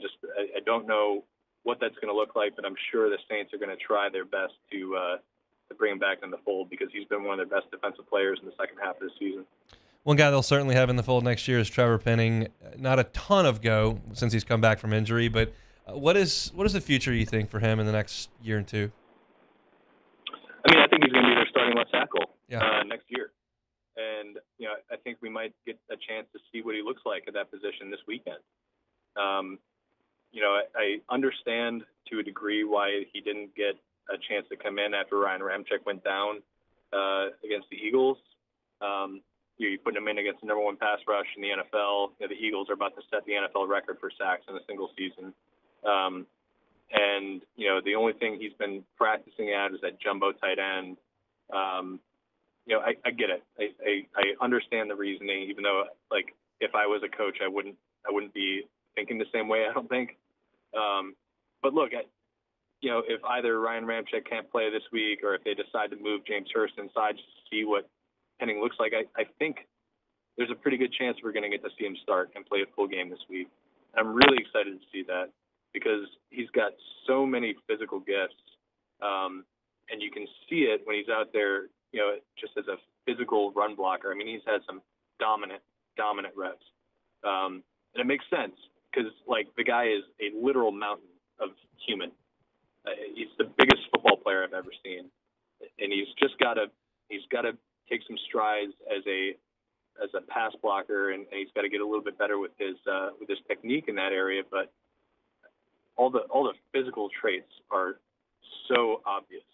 don't know what that's going to look like, but I'm sure the Saints are going to try their best to bring him back in the fold, because he's been one of their best defensive players in the second half of the season. One guy they'll certainly have in the fold next year is Trevor Penning. Not a ton of go since he's come back from injury, but what is the future, you think, for him in the next year and two? I think he's going to be their starting left tackle next year. And, I think we might get a chance to see what he looks like at that position this weekend. I understand to a degree why he didn't get a chance to come in after Ryan Ramczyk went down against the Eagles. You're putting him in against the number one pass rush in the NFL. The Eagles are about to set the NFL record for sacks in a single season. And the only thing he's been practicing at is that jumbo tight end. I get it. I understand the reasoning, even though, like, if I was a coach, I wouldn't be thinking the same way, I don't think. But look, if either Ryan Ramczyk can't play this week or if they decide to move James Hurst inside just to see what Penning looks like, I think there's a pretty good chance we're going to get to see him start and play a full game this week. I'm really excited to see that because he's got so many physical gifts, and you can see it when he's out there, just as a physical run blocker. I mean, he's had some dominant reps. And it makes sense because, the guy is a literal mountain of human. He's the biggest football player I've ever seen, and he's got to take some strides as a pass blocker, and he's got to get a little bit better with his technique in that area. But all the physical traits are so obvious,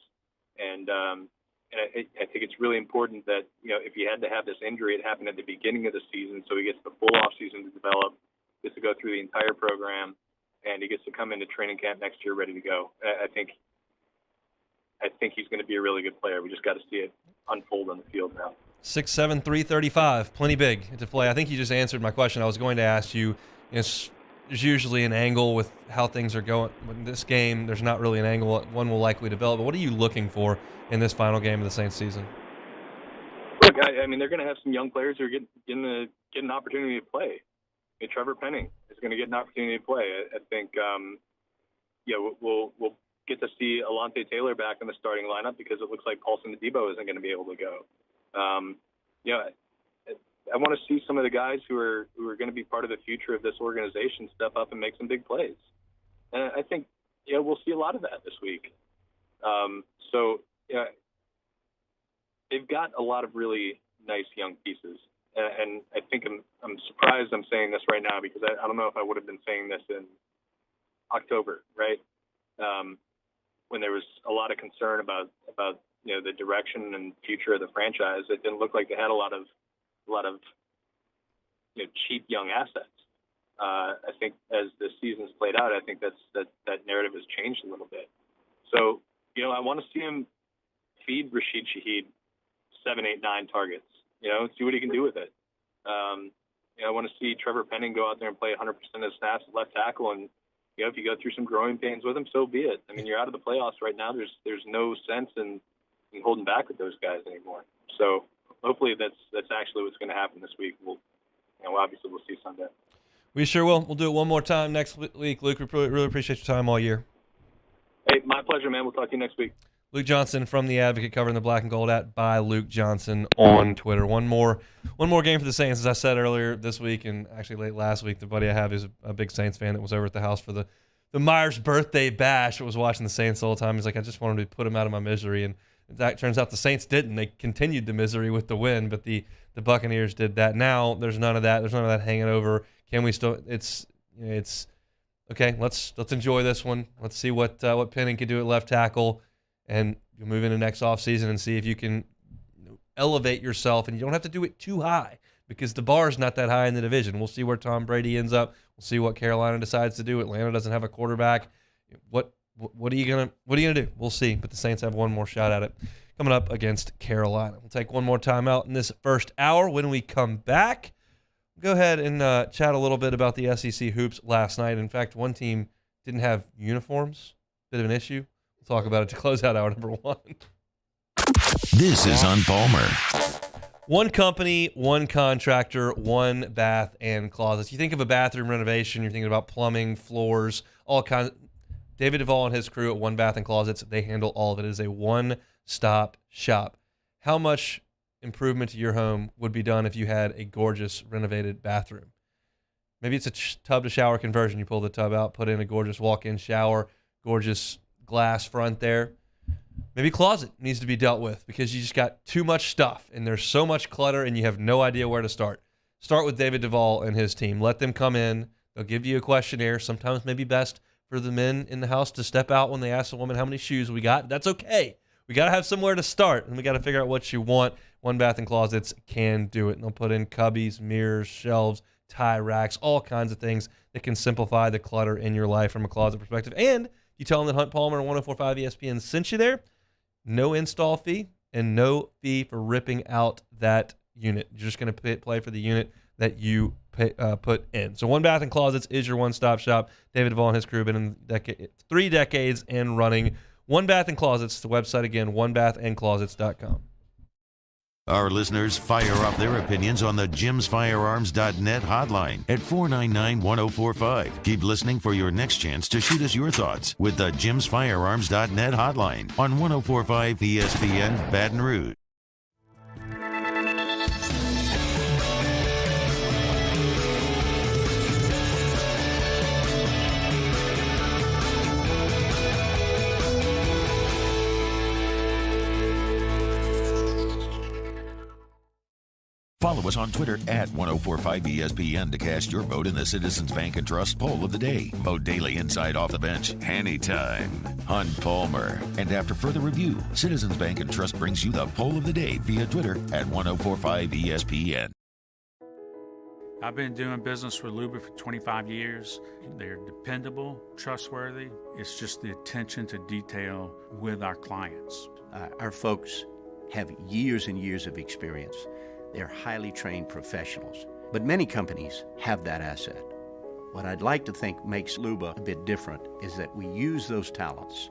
and I think it's really important that if he had to have this injury, it happened at the beginning of the season, so he gets the full off season to develop, gets to go through the entire program, and he gets to come into training camp next year ready to go. I think he's going to be a really good player. We just got to see it unfold on the field now. 6'7", 335, plenty big to play. I think you just answered my question. I was going to ask you, there's usually an angle with how things are going. In this game, there's not really an angle. One will likely develop. But what are you looking for in this final game of the Saints season? Look, I mean, they're going to have some young players who are getting an opportunity to play. I mean, Trevor Penning is going to get an opportunity to play. I think, we'll get to see Alontae Taylor back in the starting lineup because it looks like Paulson Adebo isn't going to be able to go. I want to see some of the guys who are going to be part of the future of this organization step up and make some big plays. And I think, we'll see a lot of that this week. They've got a lot of really nice young pieces. And I think I'm surprised I'm saying this right now because I don't know if I would have been saying this in October, right? When there was a lot of concern about the direction and future of the franchise. It didn't look like they had a lot of cheap young assets. I think as the season's played out, I think that narrative has changed a little bit. So I want to see him feed Rashid Shaheed 7, 8, 9 targets. See what he can do with it. I want to see Trevor Penning go out there and play 100% of the snaps at left tackle, and if you go through some growing pains with him, so be it. I mean, you're out of the playoffs right now. There's no sense in holding back with those guys anymore. So hopefully that's actually what's going to happen this week. Obviously we'll see Sunday. We sure will. We'll do it one more time next week. Luke, we really appreciate your time all year. Hey, my pleasure, man. We'll talk to you next week. Luke Johnson from The Advocate, covering the black and gold at by Luke Johnson on Twitter. One more game for the Saints. As I said earlier this week and actually late last week, the buddy I have is a big Saints fan that was over at the house for the Myers birthday bash. Was watching the Saints the whole time. He's like, I just wanted to put him out of my misery. And that turns out the Saints didn't. They continued the misery with the win, but the Buccaneers did that. Now there's none of that. There's none of that hanging over. Can we still? It's okay. Let's enjoy this one. Let's see what Penning can do at left tackle. And you'll move into next offseason and see if you can elevate yourself. And you don't have to do it too high because the bar is not that high in the division. We'll see where Tom Brady ends up. We'll see what Carolina decides to do. Atlanta doesn't have a quarterback. What are you gonna do? We'll see. But the Saints have one more shot at it coming up against Carolina. We'll take one more time out in this first hour. When we come back, go ahead and chat a little bit about the SEC hoops last night. In fact, one team didn't have uniforms. Bit of an issue. Talk about it to close out hour number one. This is on Palmer. One company, one contractor, one bath and closets. You think of a bathroom renovation, you're thinking about plumbing, floors, all kinds. David Duvall and his crew at One Bath and Closets, they handle all of it. It is a one-stop shop. How much improvement to your home would be done if you had a gorgeous renovated bathroom? Maybe it's a tub to shower conversion. You pull the tub out, put in a gorgeous walk-in shower, gorgeous glass front there. Maybe closet needs to be dealt with because you just got too much stuff and there's so much clutter and you have no idea where to start. Start with David Duvall and his team. Let them come in. They'll give you a questionnaire. Sometimes maybe best for the men in the house to step out when they ask the woman how many shoes we got. That's okay. We got to have somewhere to start and we got to figure out what you want. One Bath and Closets can do it. And they'll put in cubbies, mirrors, shelves, tie racks, all kinds of things that can simplify the clutter in your life from a closet perspective. And you tell them that Hunt Palmer and 104.5 ESPN sent you there. No install fee and no fee for ripping out that unit. You're just going to pay for the unit that you put in. So One Bath and Closets is your one-stop shop. David Duvall and his crew have been in 3 decades and running. One Bath and Closets, the website again, onebathandclosets.com. Our listeners fire off their opinions on the jimsfirearms.net hotline at 499-1045. Keep listening for your next chance to shoot us your thoughts with the jimsfirearms.net hotline on 1045 ESPN Baton Rouge. Follow us on Twitter at 1045ESPN to cast your vote in the Citizens Bank and Trust Poll of the Day. Vote daily inside Off the Bench anytime. Hunt Palmer. And after further review, Citizens Bank and Trust brings you the Poll of the Day via Twitter at 1045ESPN. I've been doing business with Luba for 25 years. They're dependable, trustworthy. It's just the attention to detail with our clients. Our folks have years and years of experience. They're highly trained professionals, but many companies have that asset. What I'd like to think makes Luba a bit different is that we use those talents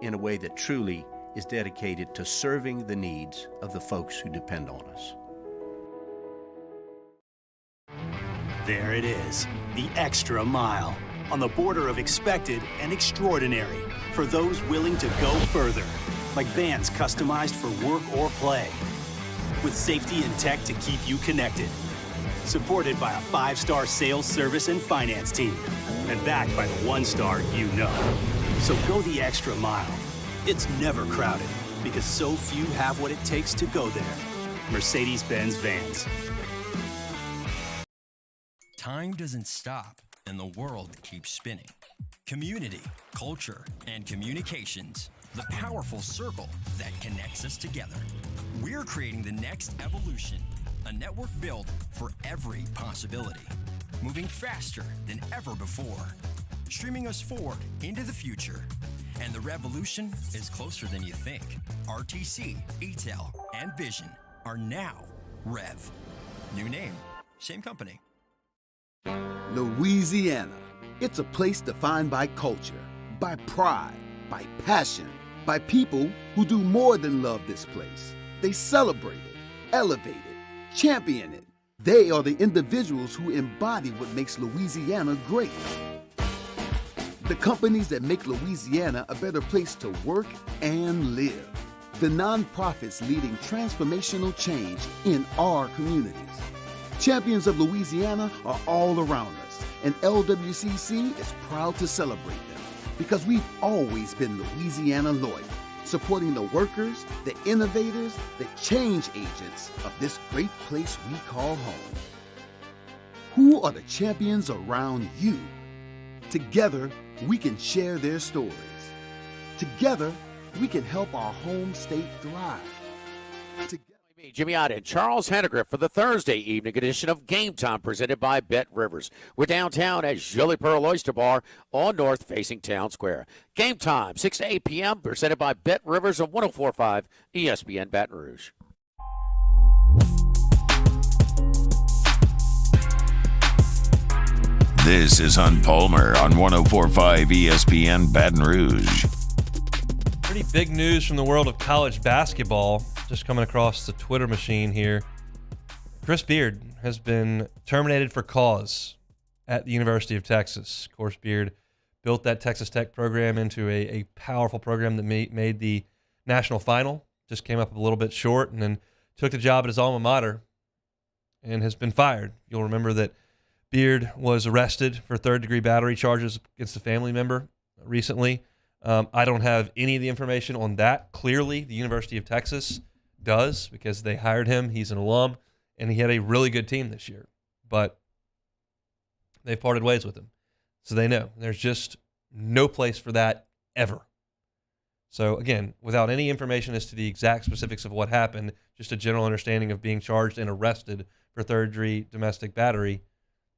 in a way that truly is dedicated to serving the needs of the folks who depend on us. There it is, the extra mile, on the border of expected and extraordinary for those willing to go further, like vans customized for work or play, with safety and tech to keep you connected. Supported by a 5-star sales, service, and finance team. And backed by the 1-star you know. So go the extra mile. It's never crowded because so few have what it takes to go there. Mercedes-Benz Vans. Time doesn't stop, and the world keeps spinning. Community, culture, and communications. The powerful circle that connects us together. We're creating the next evolution, a network built for every possibility, moving faster than ever before, streaming us forward into the future. And the revolution is closer than you think. RTC, ATEL, and Vision are now Rev. New name, same company. Louisiana. It's a place defined by culture, by pride, by passion, by people who do more than love this place. They celebrate it, elevate it, champion it. They are the individuals who embody what makes Louisiana great. The companies that make Louisiana a better place to work and live. The nonprofits leading transformational change in our communities. Champions of Louisiana are all around us, and LWCC is proud to celebrate them because we've always been Louisiana loyal, supporting the workers, the innovators, the change agents of this great place we call home. Who are the champions around you? Together, we can share their stories. Together, we can help our home state thrive. Jimmy Ott and Charles Henegriff for the Thursday evening edition of Game Time presented by Bet Rivers. We're downtown at Jolly Pearl Oyster Bar on north facing Town Square. Game Time, 6 to 8 p.m. presented by Bet Rivers on 104.5 ESPN Baton Rouge. This is Hunt Palmer on 104.5 ESPN Baton Rouge. Pretty big news from the world of college basketball. Just coming across the Twitter machine here. Chris Beard has been terminated for cause at the University of Texas. Of course, Beard built that Texas Tech program into a powerful program that made the national final. Just came up a little bit short and then took the job at his alma mater and has been fired. You'll remember that Beard was arrested for third-degree battery charges against a family member recently. I don't have any of the information on that. Clearly, the University of Texas does because they hired him. He's an alum, and he had a really good team this year. But they parted ways with him. So they know. There's just no place for that ever. So, again, without any information as to the exact specifics of what happened, just a general understanding of being charged and arrested for third-degree domestic battery,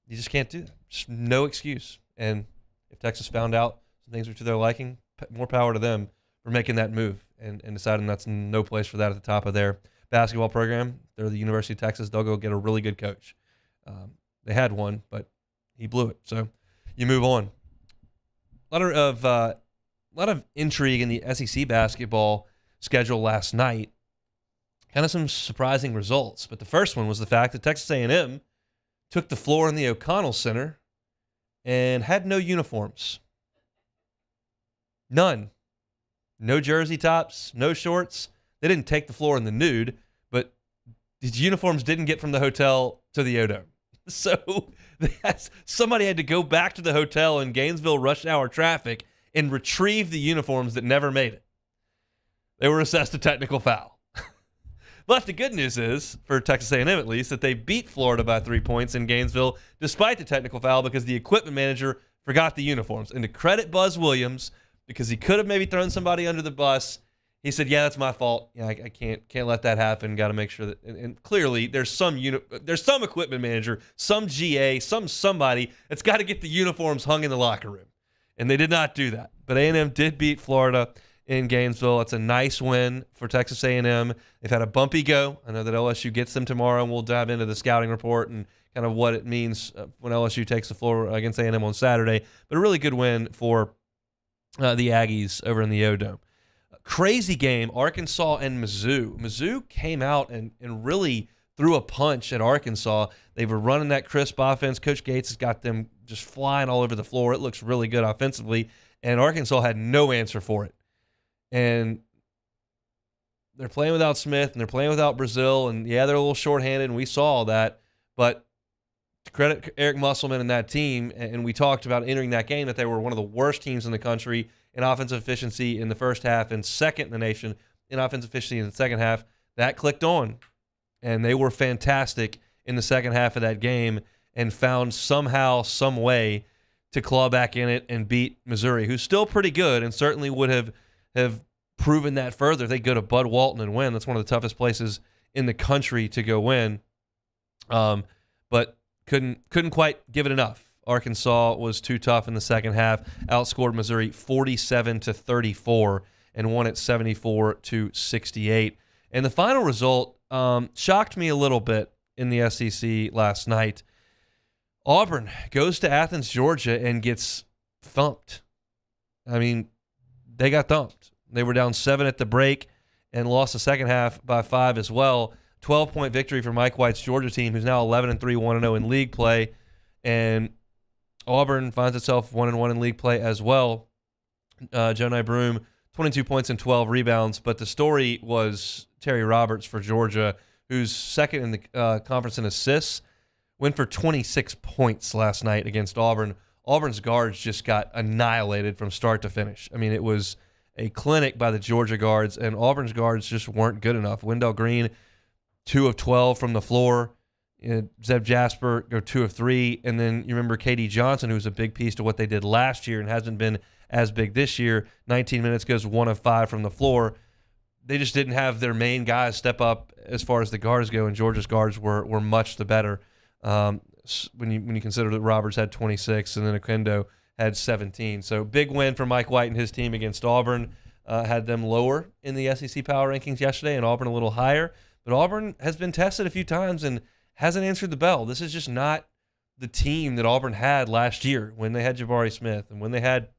you just can't do that. Just no excuse. And if Texas found out some things were to their liking, more power to them for making that move and deciding that's no place for that at the top of their basketball program. They're the University of Texas. They'll go get a really good coach. They had one, but he blew it. So you move on. A lot of intrigue in the SEC basketball schedule last night. Kind of some surprising results. But the first one was the fact that Texas A&M took the floor in the O'Connell Center and had no uniforms. None. No jersey tops, no shorts. They didn't take the floor in the nude, but these uniforms didn't get from the hotel to the O-Dome. So somebody had to go back to the hotel in Gainesville rush hour traffic and retrieve the uniforms that never made it. They were assessed a technical foul. But the good news is, for Texas A&M at least, that they beat Florida by 3 points in Gainesville despite the technical foul because the equipment manager forgot the uniforms. And to credit Buzz Williams, because he could have maybe thrown somebody under the bus, he said, yeah, that's my fault. Yeah, I can't let that happen. Got to make sure that, and clearly there's some equipment manager, some GA, somebody that's got to get the uniforms hung in the locker room. And they did not do that. But A&M did beat Florida in Gainesville. It's a nice win for Texas A&M. They've had a bumpy go. I know that LSU gets them tomorrow, and we'll dive into the scouting report and kind of what it means when LSU takes the floor against A&M on Saturday. But a really good win for the Aggies over in the O-Dome. Crazy game, Arkansas and Mizzou. Mizzou came out and really threw a punch at Arkansas. They were running that crisp offense. Coach Gates has got them just flying all over the floor. It looks really good offensively, and Arkansas had no answer for it. And they're playing without Smith, and they're playing without Brazil, and yeah, they're a little shorthanded, and we saw all that. But to credit Eric Musselman and that team, and we talked about entering that game that they were one of the worst teams in the country in offensive efficiency in the first half and second in the nation in offensive efficiency in the second half. That clicked on, and they were fantastic in the second half of that game and found somehow, some way to claw back in it and beat Missouri, who's still pretty good and certainly would have proven that further. They go to Bud Walton and win. That's one of the toughest places in the country to go win. But couldn't quite give it enough. Arkansas was too tough in the second half, outscored Missouri 47-34 and won it 74-68. And the final result shocked me a little bit in the SEC last night. Auburn goes to Athens, Georgia, and gets thumped. I mean, they got thumped. They were down 7 at the break and lost the second half by 5 as well. 12-point victory for Mike White's Georgia team, who's now 11-3, 1-0 in league play. And Auburn finds itself 1-1 in league play as well. Jonai Broom, 22 points and 12 rebounds. But the story was Terry Roberts for Georgia, who's second in the conference in assists, went for 26 points last night against Auburn. Auburn's guards just got annihilated from start to finish. I mean, it was a clinic by the Georgia guards, and Auburn's guards just weren't good enough. Wendell Green, 2 of 12 from the floor. Zeb Jasper go 2 of 3. And then you remember K.D. Johnson, who was a big piece to what they did last year and hasn't been as big this year. 19 minutes, goes 1 of 5 from the floor. They just didn't have their main guys step up as far as the guards go, and Georgia's guards were much the better. When you consider that Roberts had 26 and then Oquendo had 17. So big win for Mike White and his team against Auburn. Had them lower in the SEC power rankings yesterday and Auburn a little higher. But Auburn has been tested a few times and hasn't answered the bell. This is just not the team that Auburn had last year when they had Jabari Smith and when they had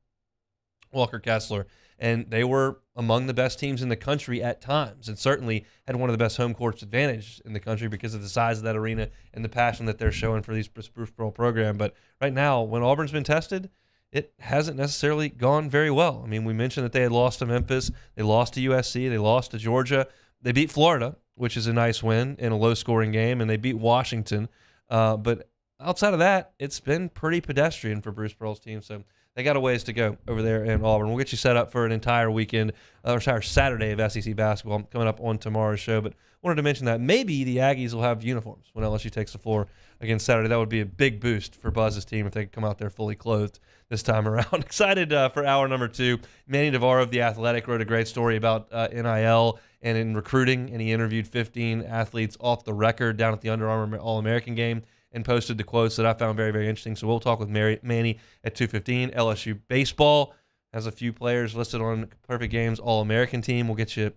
Walker Kessler. And they were among the best teams in the country at times and certainly had one of the best home courts advantage in the country because of the size of that arena and the passion that they're showing for these Bruce Pearl program. But right now, when Auburn's been tested, it hasn't necessarily gone very well. I mean, we mentioned that they had lost to Memphis. They lost to USC. They lost to Georgia. They beat Florida, which is a nice win in a low-scoring game, and they beat Washington. But outside of that, it's been pretty pedestrian for Bruce Pearl's team. So they got a ways to go over there in Auburn. We'll get you set up for an entire weekend, or entire Saturday of SEC basketball coming up on tomorrow's show. But wanted to mention that maybe the Aggies will have uniforms when LSU takes the floor against Saturday. That would be a big boost for Buzz's team if they could come out there fully clothed this time around. Excited for hour number 2. Manny Navarro of The Athletic wrote a great story about NIL and in recruiting, and he interviewed 15 athletes off the record down at the Under Armour All-American game and posted the quotes that I found very, very interesting. So we'll talk with Manny at 2:15. LSU baseball has a few players listed on Perfect Games All-American team. We'll get you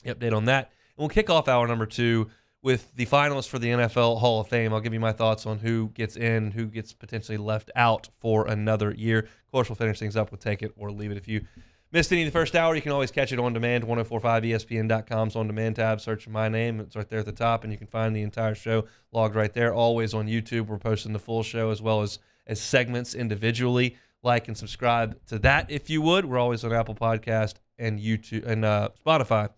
an update on that. And we'll kick off hour number 2 with the finalists for the NFL Hall of Fame. I'll give you my thoughts on who gets in, who gets potentially left out for another year. Of course, we'll finish things up with Take It or Leave It. If you missed any of the first hour, you can always catch it on demand. 1045ESPN.com's on demand tab. Search my name. It's right there at the top, and you can find the entire show logged right there. Always on YouTube. We're posting the full show as well as segments individually. Like and subscribe to that if you would. We're always on Apple Podcast and YouTube and Spotify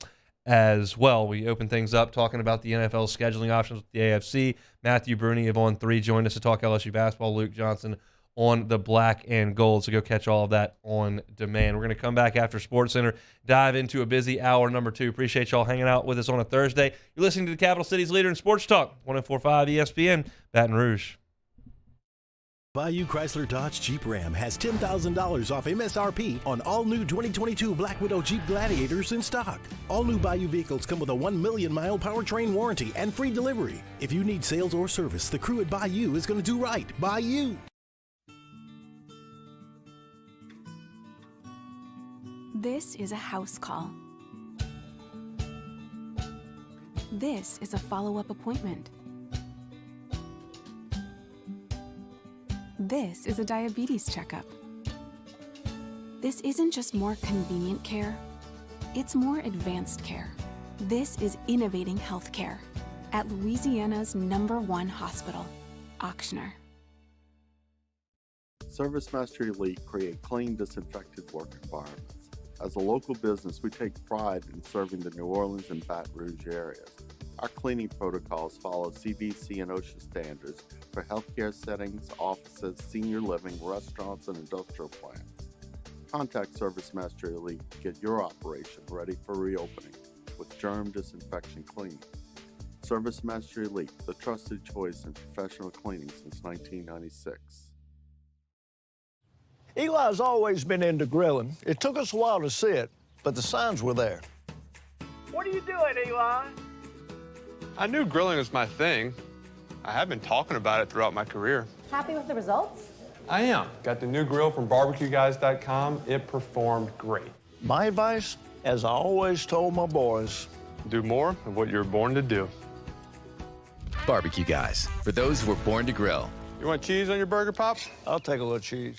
as well. We open things up talking about the NFL scheduling options with the AFC. Matthew Bruni of On 3 joined us to talk LSU basketball. Luke Johnson on the black and gold. So go catch all of that on demand. We're going to come back after SportsCenter, dive into a busy hour number 2. Appreciate y'all hanging out with us on a Thursday. You're listening to the Capital City's leader in sports talk, 1045 ESPN, Baton Rouge. Bayou Chrysler Dodge Jeep Ram has $10,000 off MSRP on all new 2022 Black Widow Jeep Gladiators in stock. All new Bayou vehicles come with a 1 million mile powertrain warranty and free delivery. If you need sales or service, the crew at Bayou is going to do right by you. This is a house call. This is a follow-up appointment. This is a diabetes checkup. This isn't just more convenient care, it's more advanced care. This is innovating healthcare at Louisiana's #1 hospital, Auctioner. ServiceMaster Elite create clean, disinfected work environments. As a local business, we take pride in serving the New Orleans and Baton Rouge areas. Our cleaning protocols follow CDC and OSHA standards for healthcare settings, offices, senior living, restaurants, and industrial plants. Contact ServiceMaster Elite to get your operation ready for reopening with germ disinfection cleaning. ServiceMaster Elite, the trusted choice in professional cleaning since 1996. Eli's always been into grilling. It took us a while to see it, but the signs were there. What are you doing, Eli? I knew grilling was my thing. I have been talking about it throughout my career. Happy with the results? I am. Got the new grill from barbecueguys.com. It performed great. My advice, as I always told my boys, do more of what you're born to do. Barbecue Guys, for those who were born to grill. You want cheese on your burger, Pops? I'll take a little cheese.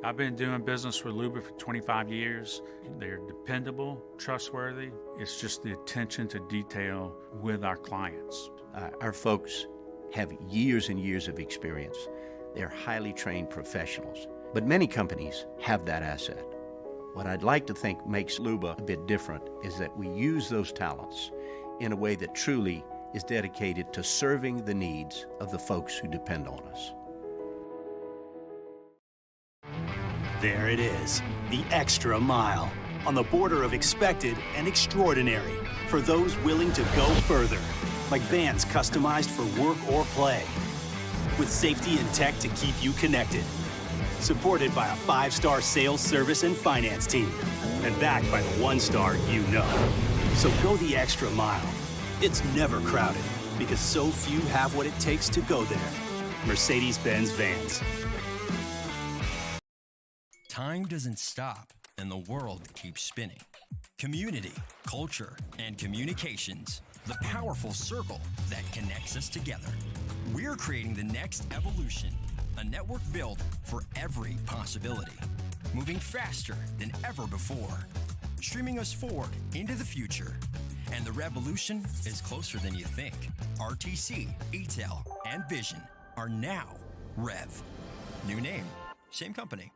I've been doing business with Luba for 25 years. They're dependable, trustworthy. It's just the attention to detail with our clients. Our folks have years and years of experience. They're highly trained professionals, but many companies have that asset. What I'd like to think makes Luba a bit different is that we use those talents in a way that truly is dedicated to serving the needs of the folks who depend on us. There it is, the extra mile, on the border of expected and extraordinary for those willing to go further, like vans customized for work or play, with safety and tech to keep you connected, supported by a 5-star sales, service, and finance team, and backed by the 1-star you know. So go the extra mile. It's never crowded, because so few have what it takes to go there. Mercedes-Benz Vans. Time doesn't stop, and the world keeps spinning. Community, culture, and communications, the powerful circle that connects us together. We're creating the next evolution, a network built for every possibility, moving faster than ever before, streaming us forward into the future. And the revolution is closer than you think. RTC, ETEL, and Vision are now Rev. New name, same company.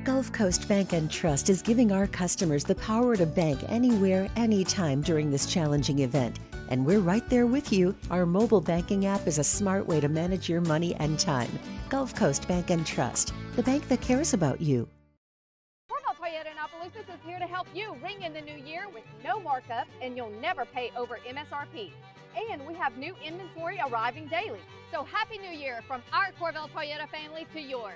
Gulf Coast Bank and Trust is giving our customers the power to bank anywhere, anytime during this challenging event. And we're right there with you. Our mobile banking app is a smart way to manage your money and time. Gulf Coast Bank and Trust, the bank that cares about you. Cornell Toyota in Opelousas is here to help you ring in the new year with no markups, and you'll never pay over MSRP. And we have new inventory arriving daily. So Happy New Year from our Corvell Toyota family to yours.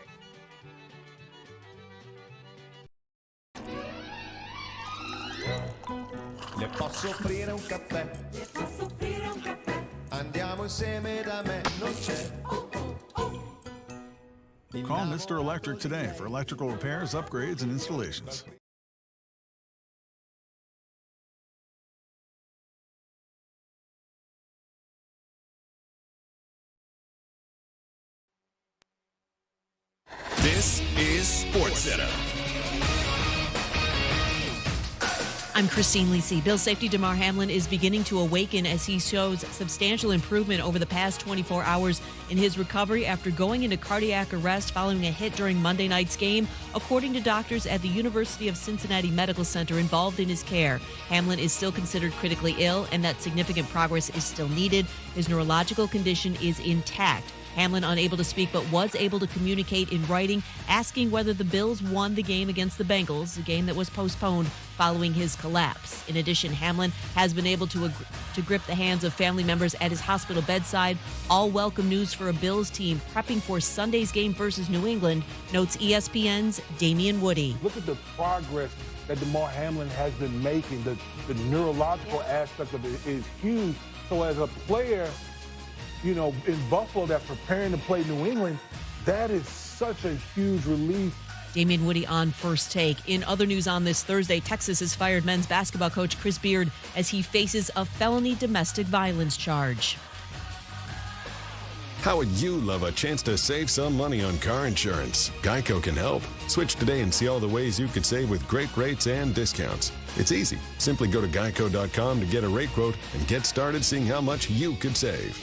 Le posso offrire un caffè? Andiamo insieme da me, non c'è. Call Mr. Electric today for electrical repairs, upgrades, and installations. Sports Center. I'm Christine Lisi. Bill safety Damar Hamlin is beginning to awaken as he shows substantial improvement over the past 24 hours in his recovery after going into cardiac arrest following a hit during Monday night's game, according to doctors at the University of Cincinnati Medical Center involved in his care. Hamlin is still considered critically ill and that significant progress is still needed. His neurological condition is intact. Hamlin unable to speak but was able to communicate in writing, asking whether the Bills won the game against the Bengals, a game that was postponed following his collapse. In addition, Hamlin has been able to grip the hands of family members at his hospital bedside. All welcome news for a Bills team prepping for Sunday's game versus New England, notes ESPN's Damian Woody. Look at the progress that Damar Hamlin has been making. The neurological aspect of it is huge. So as a player, you know, in Buffalo that's preparing to play New England, that is such a huge relief. Damian Woody on First Take. In other news on this Thursday, Texas has fired men's basketball coach Chris Beard as he faces a felony domestic violence charge. How would you love a chance to save some money on car insurance? Geico can help. Switch today and see all the ways you could save with great rates and discounts. It's easy. Simply go to geico.com to get a rate quote and get started seeing how much you could save.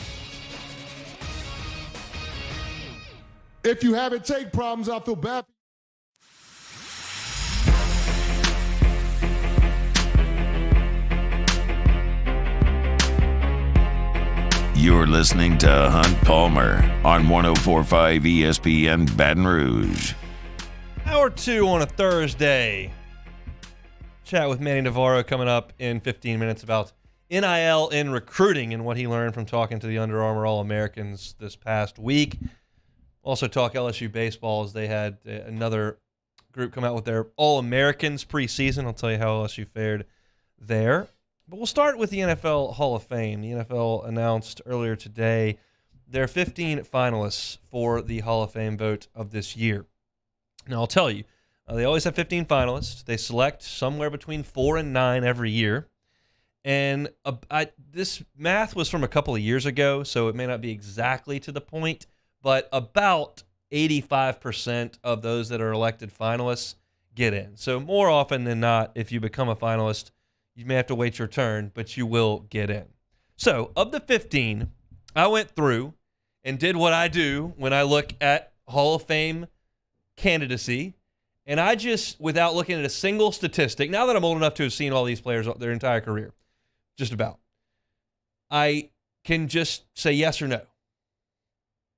If you haven't take problems, I feel bad. You're listening to Hunt Palmer on 104.5 ESPN Baton Rouge. Hour 2 on a Thursday. Chat with Manny Navarro coming up in 15 minutes about NIL in recruiting and what he learned from talking to the Under Armour All-Americans this past week. Also talk LSU baseball as they had another group come out with their All-Americans preseason. I'll tell you how LSU fared there. But we'll start with the NFL Hall of Fame. The NFL announced earlier today their 15 finalists for the Hall of Fame vote of this year. Now, I'll tell you, they always have 15 finalists. They select somewhere between 4 and 9 every year. And this math was from a couple of years ago, so it may not be exactly to the point, but about 85% of those that are elected finalists get in. So more often than not, if you become a finalist, you may have to wait your turn, but you will get in. So of the 15, I went through and did what I do when I look at Hall of Fame candidacy, and I just, without looking at a single statistic, now that I'm old enough to have seen all these players their entire career, just about, I can just say yes or no.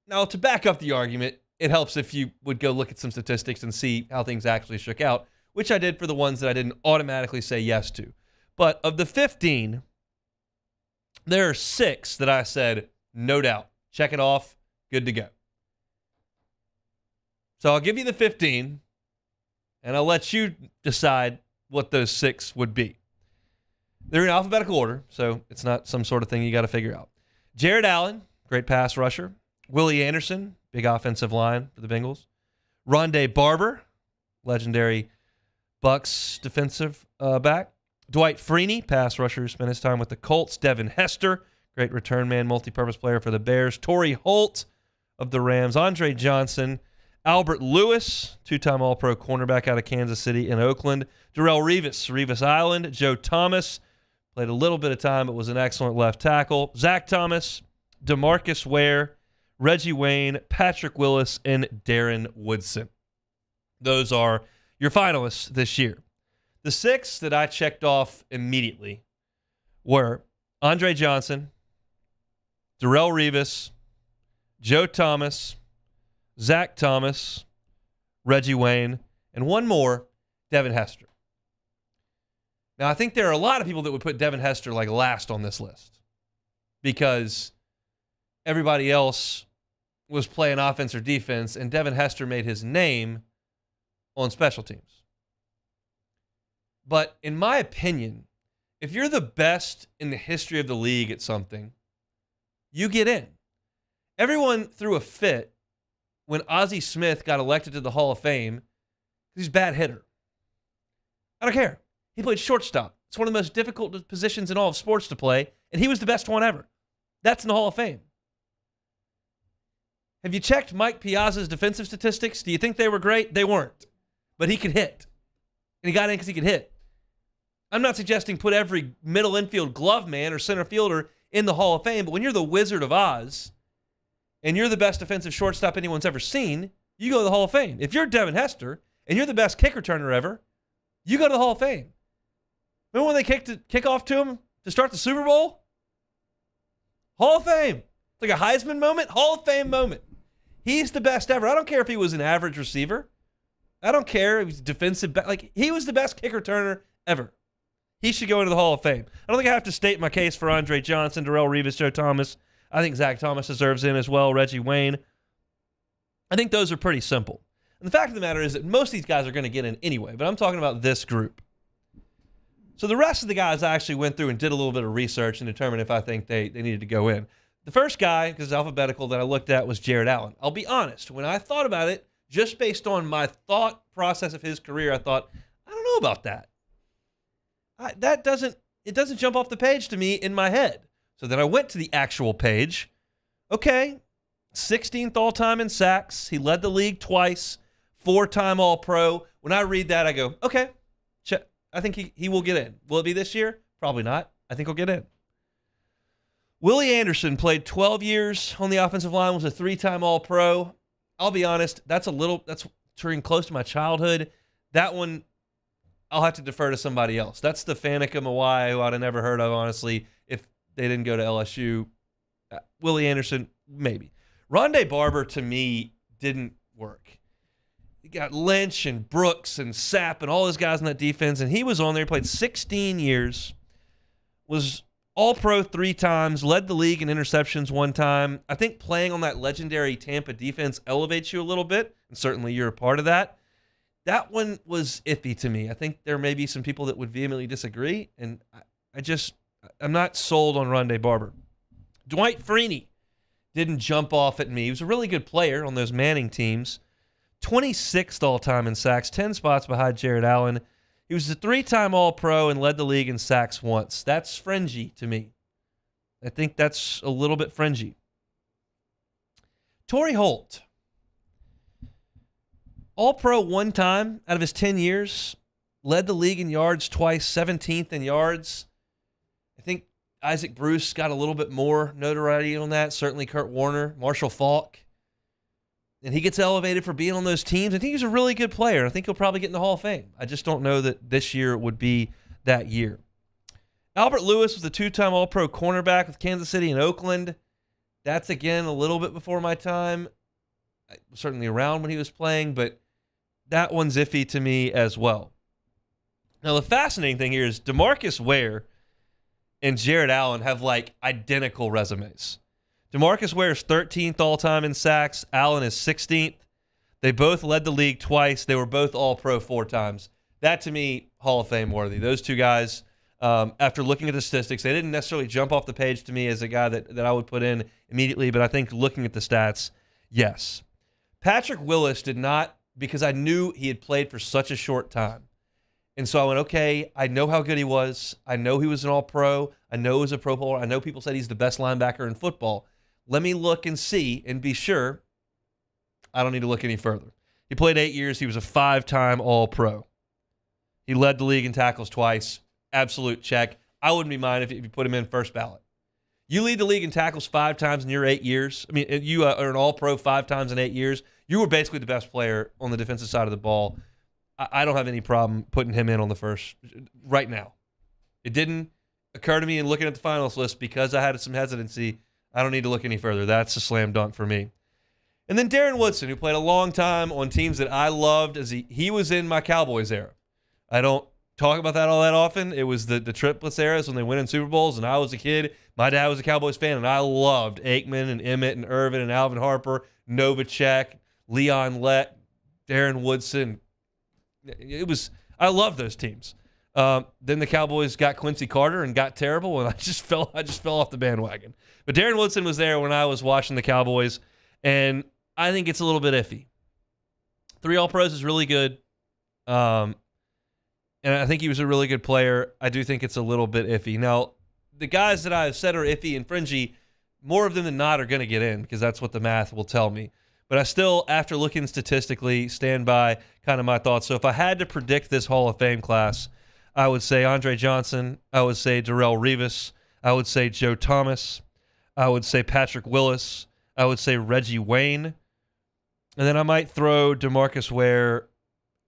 Now, to back up the argument, it helps if you would go look at some statistics and see how things actually shook out, which I did for the ones that I didn't automatically say yes to. But of the 15, there are 6 that I said, no doubt, check it off, good to go. So I'll give you the 15, and I'll let you decide what those 6 would be. They're in alphabetical order, so it's not some sort of thing you got to figure out. Jared Allen, great pass rusher. Willie Anderson, big offensive line for the Bengals. Rondé Barber, legendary Bucs defensive back. Dwight Freeney, pass rusher, spent his time with the Colts. Devin Hester, great return man, multi-purpose player for the Bears. Torrey Holt of the Rams. Andre Johnson. Albert Lewis, 2-time All-Pro cornerback out of Kansas City and Oakland. Darrelle Revis, Revis Island. Joe Thomas, played a little bit of time but was an excellent left tackle. Zach Thomas, DeMarcus Ware, Reggie Wayne, Patrick Willis, and Darren Woodson. Those are your finalists this year. The 6 that I checked off immediately were Andre Johnson, Darrelle Revis, Joe Thomas, Zach Thomas, Reggie Wayne, and one more, Devin Hester. Now, I think there are a lot of people that would put Devin Hester like last on this list because everybody else was playing offense or defense, and Devin Hester made his name on special teams. But in my opinion, if you're the best in the history of the league at something, you get in. Everyone threw a fit when Ozzie Smith got elected to the Hall of Fame because he's a bad hitter. I don't care. He played shortstop. It's one of the most difficult positions in all of sports to play, and he was the best one ever. That's in the Hall of Fame. Have you checked Mike Piazza's defensive statistics? Do you think they were great? They weren't. but he could hit. And he got in because he could hit. I'm not suggesting put every middle infield glove man or center fielder in the Hall of Fame, but when you're the Wizard of Oz and you're the best defensive shortstop anyone's ever seen, you go to the Hall of Fame. If you're Devin Hester and you're the best kick returner ever, you go to the Hall of Fame. Remember when they kick off to him to start the Super Bowl? Hall of Fame. It's like a Heisman moment, Hall of Fame moment. He's the best ever. I don't care if he was an average receiver. I don't care if he's defensive back. Like, he was the best kick returner ever. He should go into the Hall of Fame. I don't think I have to state my case for Andre Johnson, Darrell Revis, Joe Thomas. I think Zach Thomas deserves in as well, Reggie Wayne. I think those are pretty simple. And the fact of the matter is that most of these guys are going to get in anyway, but I'm talking about this group. So the rest of the guys I actually went through and did a little bit of research and determined if I think they needed to go in. The first guy, because it's alphabetical, that I looked at was Jared Allen. I'll be honest, when I thought about it, just based on my thought process of his career, I thought, I don't know about that. It doesn't jump off the page to me in my head. So then I went to the actual page. Okay, 16th all-time in sacks. He led the league twice, 4-time All-Pro. When I read that, I go, okay, I think he will get in. Will it be this year? Probably not. I think he'll get in. Willie Anderson played 12 years on the offensive line, was a 3-time All-Pro. I'll be honest, that's turning close to my childhood. That one, I'll have to defer to somebody else. That's the Faneca Mawai, who I'd have never heard of, honestly, if they didn't go to LSU. Willie Anderson, maybe. Rondé Barber, to me, didn't work. You got Lynch and Brooks and Sapp and all those guys in that defense, and he was on there. He played 16 years, was All-Pro 3 times, led the league in interceptions 1 time. I think playing on that legendary Tampa defense elevates you a little bit, and certainly you're a part of that. That one was iffy to me. I think there may be some people that would vehemently disagree, and I'm not sold on Rondé Barber. Dwight Freeney didn't jump off at me. He was a really good player on those Manning teams. 26th all-time in sacks, 10 spots behind Jared Allen. He was a 3-time All-Pro and led the league in sacks once. That's fringy to me. I think that's a little bit fringy. Torrey Holt. All-Pro 1 time out of his 10 years. Led the league in yards twice, 17th in yards. I think Isaac Bruce got a little bit more notoriety on that. Certainly Kurt Warner, Marshall Faulk. And he gets elevated for being on those teams. I think he's a really good player. I think he'll probably get in the Hall of Fame. I just don't know that this year would be that year. Albert Lewis was a 2-time All-Pro cornerback with Kansas City and Oakland. That's, again, a little bit before my time. I was certainly around when he was playing, but that one's iffy to me as well. Now, the fascinating thing here is DeMarcus Ware and Jared Allen have, identical resumes. DeMarcus Ware's 13th all-time in sacks. Allen is 16th. They both led the league twice. They were both All-Pro 4 times. That, to me, Hall of Fame worthy. Those two guys, after looking at the statistics, they didn't necessarily jump off the page to me as a guy that I would put in immediately, but I think looking at the stats, yes. Patrick Willis did not, because I knew he had played for such a short time. And so I went, okay, I know how good he was. I know he was an All-Pro. I know he was a Pro Bowler. I know people said he's the best linebacker in football. Let me look and see and be sure. I don't need to look any further. He played 8 years. He was a 5-time All-Pro. He led the league in tackles twice. Absolute check. I wouldn't be mine if you put him in first ballot. You lead the league in tackles 5 times in your 8 years. I mean, you are an All-Pro 5 times in 8 years. You were basically the best player on the defensive side of the ball. I don't have any problem putting him in on the first right now. It didn't occur to me in looking at the finalist list because I had some hesitancy. I don't need to look any further. That's a slam dunk for me. And then Darren Woodson, who played a long time on teams that I loved as he was in my Cowboys era. I don't talk about that all that often. It was the triplets eras when they went in Super Bowls, and I was a kid. My dad was a Cowboys fan, and I loved Aikman and Emmett and Irvin and Alvin Harper, Novacek, Leon Lett, Darren Woodson. I loved those teams. Then the Cowboys got Quincy Carter and got terrible, and I just fell off the bandwagon. But Darren Woodson was there when I was watching the Cowboys, and I think it's a little bit iffy. 3 All-Pros is really good, and I think he was a really good player. I do think it's a little bit iffy. Now, the guys that I've said are iffy and fringy, more of them than not are going to get in because that's what the math will tell me. But I still, after looking statistically, stand by kind of my thoughts. So if I had to predict this Hall of Fame class, I would say Andre Johnson. I would say Darrelle Revis. I would say Joe Thomas. I would say Patrick Willis. I would say Reggie Wayne. And then I might throw DeMarcus Ware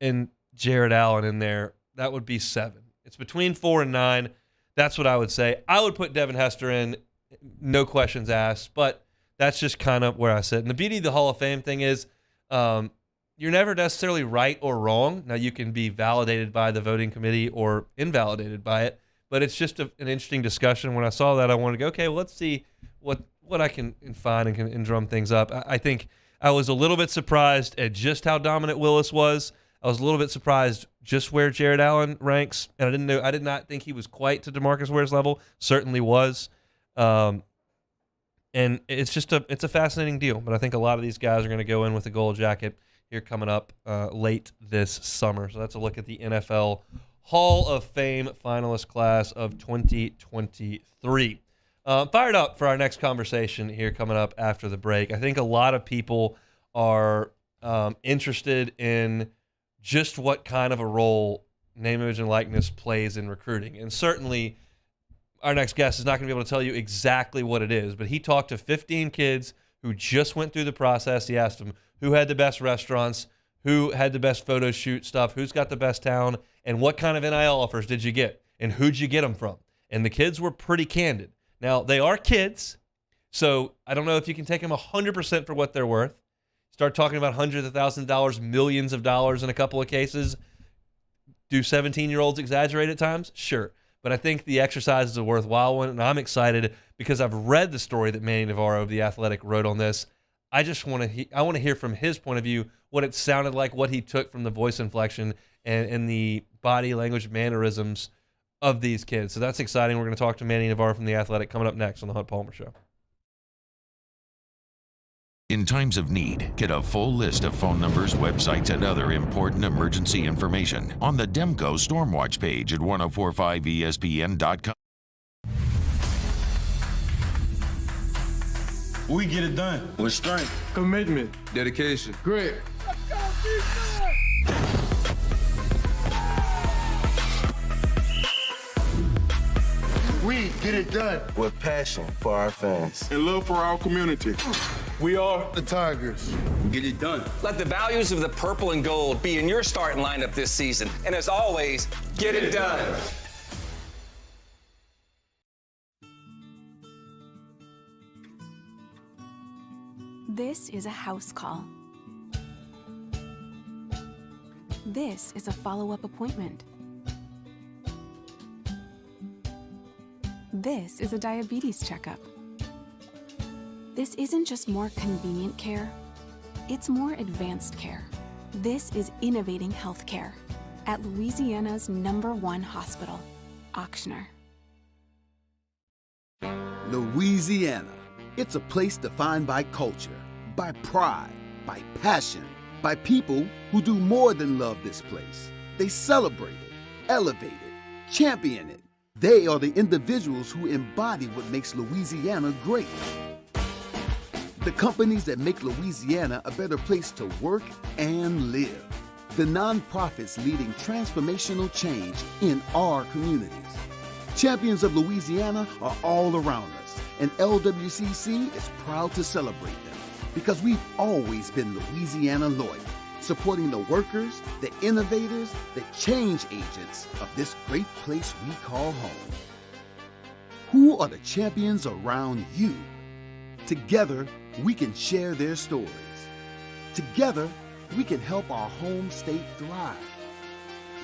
and Jared Allen in there. That would be 7. It's between 4 and 9. That's what I would say. I would put Devin Hester in, no questions asked, but that's just kind of where I sit. And the beauty of the Hall of Fame thing is you're never necessarily right or wrong. Now, you can be validated by the voting committee or invalidated by it, but it's just an interesting discussion. When I saw that, I wanted to go, okay, well, let's see what I can find and drum things up. I think I was a little bit surprised at just how dominant Willis was. I was a little bit surprised just where Jared Allen ranks, and I did not think he was quite to DeMarcus Ware's level. Certainly was. And it's just a fascinating deal. But I think a lot of these guys are going to go in with a gold jacket here coming up late this summer. So that's a look at the NFL Hall of Fame finalist class of 2023. Fired up for our next conversation here coming up after the break. I think a lot of people are interested in just what kind of a role name, image, and likeness plays in recruiting. And certainly our next guest is not going to be able to tell you exactly what it is, but he talked to 15 kids who just went through the process. He asked them who had the best restaurants, who had the best photo shoot stuff, who's got the best town, and what kind of NIL offers did you get, and who'd you get them from? And the kids were pretty candid. Now, they are kids, so I don't know if you can take them 100% for what they're worth. Start talking about hundreds of thousands of dollars, millions of dollars in a couple of cases. Do 17-year-olds exaggerate at times? Sure. But I think the exercise is a worthwhile one, and I'm excited because I've read the story that Manny Navarro of The Athletic wrote on this. I just want to hear from his point of view what it sounded like, what he took from the voice inflection and the body language mannerisms of these kids. So that's exciting. We're going to talk to Manny Navarro from The Athletic coming up next on The Hunt Palmer Show. In times of need, get a full list of phone numbers, websites, and other important emergency information on the Demco Stormwatch page at 1045ESPN.com. We get it done with strength, commitment, dedication, grit. We get it done With passion for our fans. and love for our community. We are the Tigers. Get it done. Let the values of the purple and gold be in your starting lineup this season. And as always, get it done. This is a house call. This is a follow-up appointment. This is a diabetes checkup. This isn't just more convenient care, it's more advanced care. This is innovating healthcare at Louisiana's #1 hospital, Ochsner. Louisiana. It's a place defined by culture, by pride, by passion, by people who do more than love this place. They celebrate it, elevate it, champion it. They are the individuals who embody what makes Louisiana great. The companies that make Louisiana a better place to work and live. The nonprofits leading transformational change in our communities. Champions of Louisiana are all around us, and LWCC is proud to celebrate them because we've always been Louisiana loyal, supporting the workers, the innovators, the change agents of this great place we call home. Who are the champions around you? Together, we can share their stories. Together, we can help our home state thrive.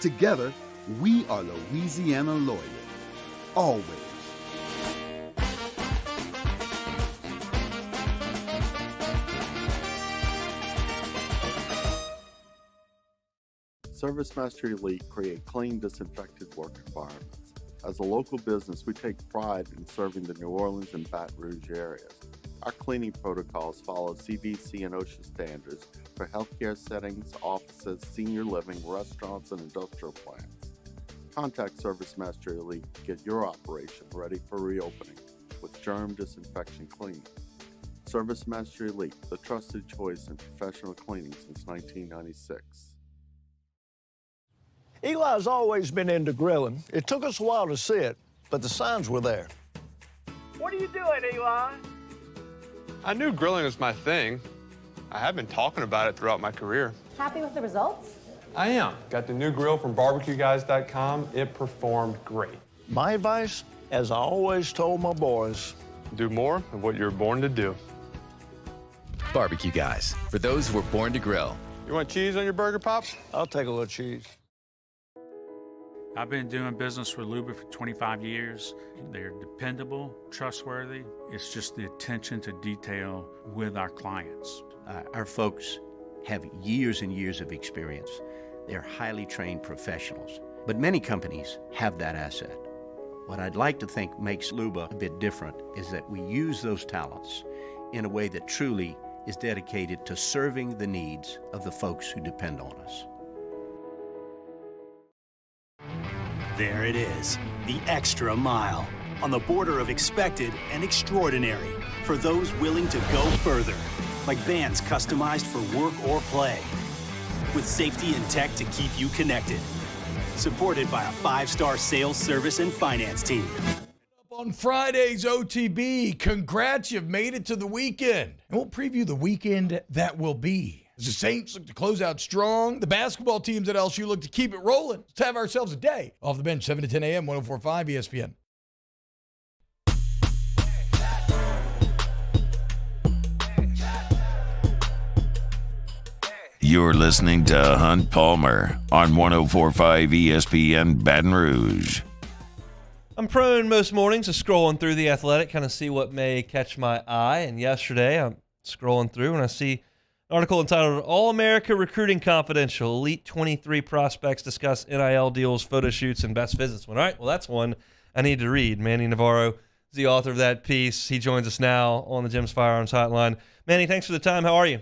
Together, we are Louisiana loyal. Always. Service Mastery Elite create clean, disinfected work environments. As a local business, we take pride in serving the New Orleans and Baton Rouge areas. Our cleaning protocols follow CDC and OSHA standards for healthcare settings, offices, senior living, restaurants, and industrial plants. Contact Service Mastery Elite to get your operation ready for reopening with germ disinfection cleaning. Service Master Elite, the trusted choice in professional cleaning since 1996. Eli's always been into grilling. It took us a while to see it, but the signs were there. What are you doing, Eli? I knew grilling was my thing. I have been talking about it throughout my career. Happy with the results? I am. Got the new grill from barbecueguys.com. It performed great. My advice, as I always told my boys, do more of what you're born to do. Barbecue Guys, for those who were born to grill. You want cheese on your burger, Pops? I'll take a little cheese. I've been doing business with Luba for 25 years. They're dependable, trustworthy. It's just the attention to detail with our clients. Our folks have years and years of experience. They're highly trained professionals. But many companies have that asset. What I'd like to think makes Luba a bit different is that we use those talents in a way that truly is dedicated to serving the needs of the folks who depend on us. There it is, the extra mile, on the border of expected and extraordinary, for those willing to go further, like vans customized for work or play, with safety and tech to keep you connected, supported by a 5-star sales, service, and finance team. On Friday's OTB, congrats, you've made it to the weekend. And we'll preview the weekend that will be. As the Saints look to close out strong, the basketball teams at LSU look to keep it rolling. Let's have ourselves a day off the bench, 7 to 10 a.m., 104.5 ESPN. You're listening to Hunt Palmer on 104.5 ESPN Baton Rouge. I'm prone most mornings to scrolling through The Athletic, kind of see what may catch my eye. And yesterday, I'm scrolling through and I see an article entitled All-America Recruiting Confidential. Elite 23 prospects discuss NIL deals, photo shoots, and best visits. All right, well, that's one I need to read. Manny Navarro is the author of that piece. He joins us now on the Jim's Firearms Hotline. Manny, thanks for the time. How are you?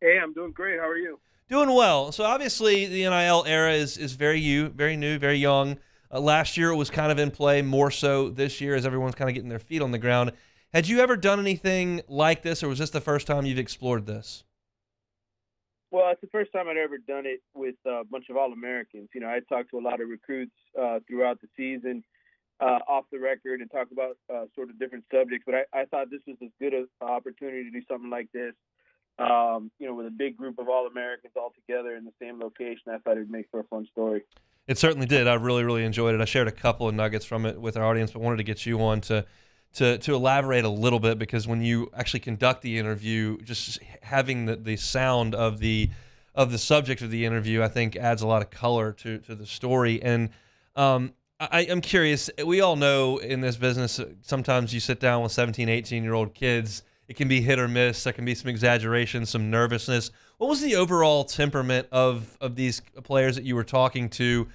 Hey, I'm doing great. How are you? Doing well. So obviously the NIL era is very new, very young. Last year it was kind of in play, more so this year as everyone's kind of getting their feet on the ground. Had you ever done anything like this, or was this the first time you've explored this? Well, it's the first time I'd ever done it with a bunch of All-Americans. You know, I talked to a lot of recruits throughout the season, off the record, and talk about sort of different subjects. But I thought this was as good an opportunity to do something like this. You know, with a big group of All-Americans all together in the same location. I thought it would make for a fun story. It certainly did. I really enjoyed it. I shared a couple of nuggets from it with our audience, but wanted to get you on to elaborate a little bit, because when you actually conduct the interview, just having the sound of the subject of the interview, I think adds a lot of color to the story. And I'm curious, we all know in this business, sometimes you sit down with 17, 18-year-old kids, it can be hit or miss. There can be some exaggeration, some nervousness. What was the overall temperament of these players that you were talking to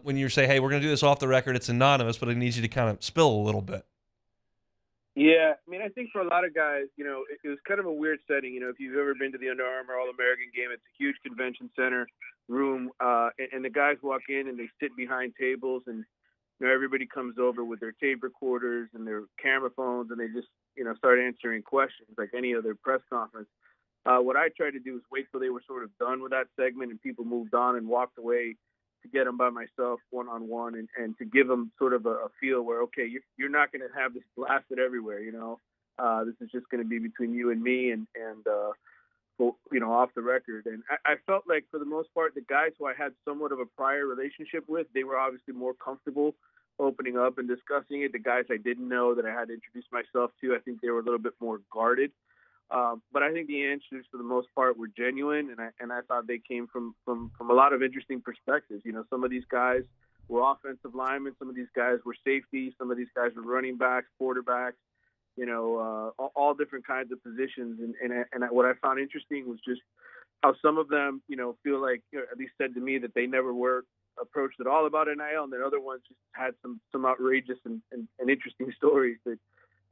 when you say, hey, we're going to do this off the record, it's anonymous, but I need you to kind of spill a little bit? Yeah, I mean, I think for a lot of guys, you know, it was kind of a weird setting. You know, if you've ever been to the Under Armour All-American game, it's a huge convention center room, and the guys walk in and they sit behind tables, and you know, everybody comes over with their tape recorders and their camera phones, and they just, you know, start answering questions like any other press conference. What I tried to do was wait till they were sort of done with that segment and people moved on and walked away, to get them by myself one-on-one and to give them sort of a feel where, okay, you're not going to have this blasted everywhere, you know. This is just going to be between you and me and you know, off the record. And I felt like, for the most part, the guys who I had somewhat of a prior relationship with, they were obviously more comfortable opening up and discussing it. The guys I didn't know that I had to introduce myself to, I think they were a little bit more guarded. But I think the answers, for the most part, were genuine, and I thought they came from a lot of interesting perspectives. You know, some of these guys were offensive linemen, some of these guys were safety, some of these guys were running backs, quarterbacks, you know, all different kinds of positions. And what I found interesting was just how some of them, you know, feel like, you know, at least said to me that they never were approached at all about NIL, and then other ones just had some outrageous and interesting stories that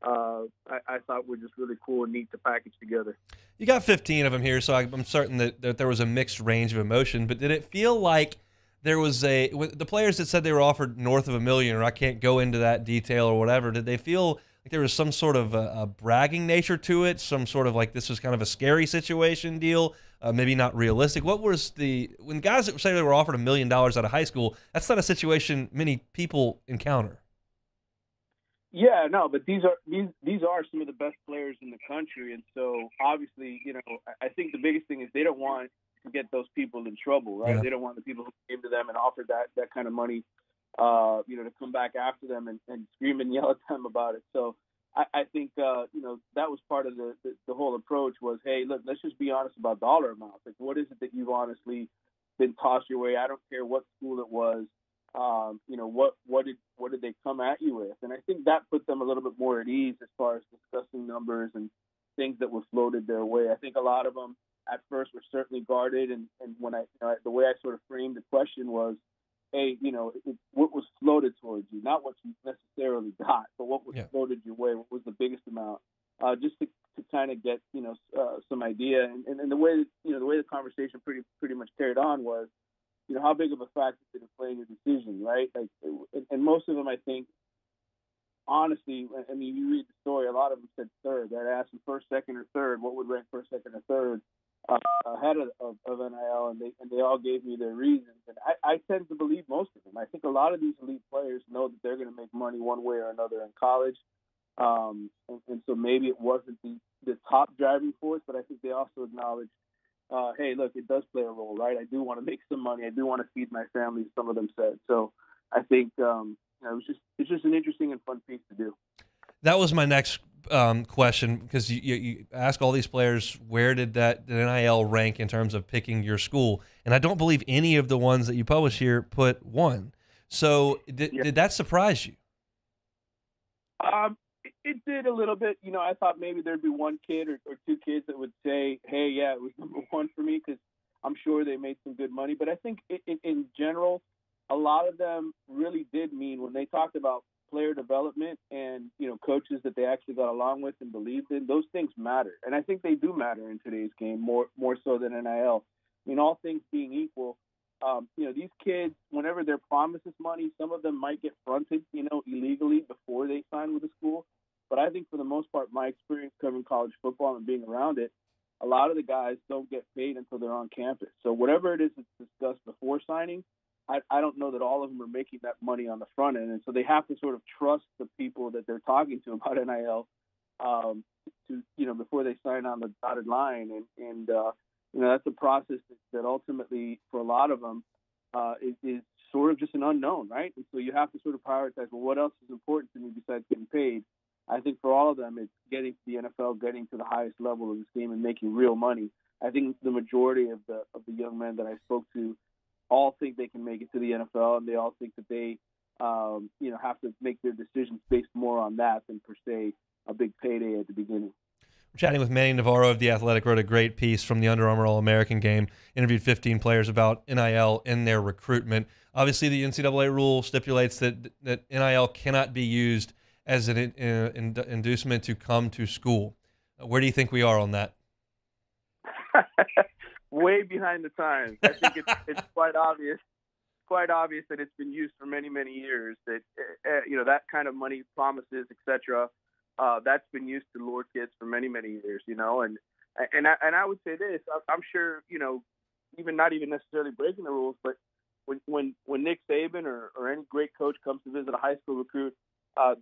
I thought were just really cool and neat to package together. You got 15 of them here, so I'm certain that there was a mixed range of emotion. But did it feel like there was the players that said they were offered north of $1 million, or I can't go into that detail or whatever, did they feel like there was some sort of a bragging nature to it, some sort of like this was kind of a scary situation deal, maybe not realistic. What was when guys that say they were offered $1 million out of high school, that's not a situation many people encounter. Yeah, no, but these are some of the best players in the country, and so obviously, I think the biggest thing is they don't want to get those people in trouble, right? Yeah. They don't want the people who came to them and offered that kind of money, to come back after them and scream and yell at them about it. So I think that was part of the whole approach was, hey, look, let's just be honest about dollar amounts. Like, what is it that you've honestly been tossed your way? I don't care what school it was. What did they come at you with? And I think that put them a little bit more at ease as far as discussing numbers and things that were floated their way. I think a lot of them at first were certainly guarded, and when the way I sort of framed the question was, hey, what was floated towards you, not what you necessarily got, but what was floated your way, what was the biggest amount, just to kind of get some idea. And the way the conversation pretty much carried on was, how big of a factor did it play in your decision, right? Like, and most of them, I think, honestly, I mean, you read the story, a lot of them said third. I asked them first, second, or third, what would rank first, second, or third ahead of NIL, and they all gave me their reasons. And I tend to believe most of them. I think a lot of these elite players know that they're going to make money one way or another in college. And so maybe it wasn't the top driving force, but I think they also acknowledge, hey, look, it does play a role, right? I do want to make some money. I do want to feed my family, some of them said. So I think it's just an interesting and fun piece to do. That was my next question, because you ask all these players, where did that NIL rank in terms of picking your school? And I don't believe any of the ones that you publish here put one. So did that surprise you? It did a little bit. I thought maybe there'd be one kid or two kids that would say, hey, yeah, it was number one for me, because I'm sure they made some good money. But I think in general, a lot of them really did mean when they talked about player development and, coaches that they actually got along with and believed in, those things matter. And I think they do matter in today's game more so than NIL. I mean, all things being equal, these kids, whenever they're promised this money, some of them might get fronted, illegally before they sign with the school. But I think for the most part, my experience covering college football and being around it, a lot of the guys don't get paid until they're on campus. So whatever it is that's discussed before signing, I don't know that all of them are making that money on the front end. And so they have to sort of trust the people that they're talking to about NIL before they sign on the dotted line. And that's a process that ultimately, for a lot of them, is sort of just an unknown, right? And so you have to sort of prioritize, well, what else is important to me besides getting paid? I think for all of them, it's getting to the NFL, getting to the highest level of this game and making real money. I think the majority of the young men that I spoke to all think they can make it to the NFL, and they all think that they, have to make their decisions based more on that than per se a big payday at the beginning. We're chatting with Manny Navarro of The Athletic. Wrote a great piece from the Under Armour All-American game, interviewed 15 players about NIL in their recruitment. Obviously, the NCAA rule stipulates that NIL cannot be used as an inducement to come to school. Where do you think we are on that? Way behind the times. I think it's quite obvious that it's been used for many, many years, that that kind of money, promises, etc., that's been used to lure kids for many, many years, and I would say this, I'm sure, even not even necessarily breaking the rules, but when Nick Saban or any great coach comes to visit a high school recruit,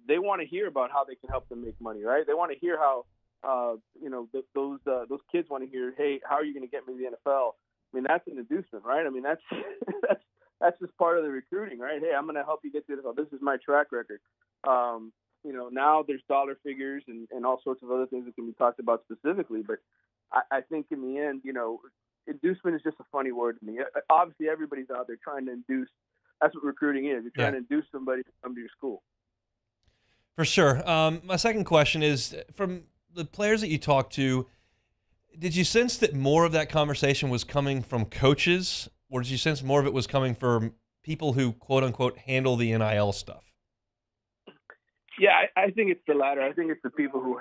they want to hear about how they can help them make money, right? They want to hear how, those kids want to hear, hey, how are you going to get me to the NFL? I mean, that's an inducement, right? I mean, that's just part of the recruiting, right? Hey, I'm going to help you get to the NFL. This is my track record. Now there's dollar figures and all sorts of other things that can be talked about specifically. But I think in the end, inducement is just a funny word to me. Obviously, everybody's out there trying to induce. That's what recruiting is. You're trying to induce somebody to come to your school. For sure. My second question is, from the players that you talked to, did you sense that more of that conversation was coming from coaches, or did you sense more of it was coming from people who, quote unquote, handle the NIL stuff? Yeah, I think it's the latter. I think it's the people who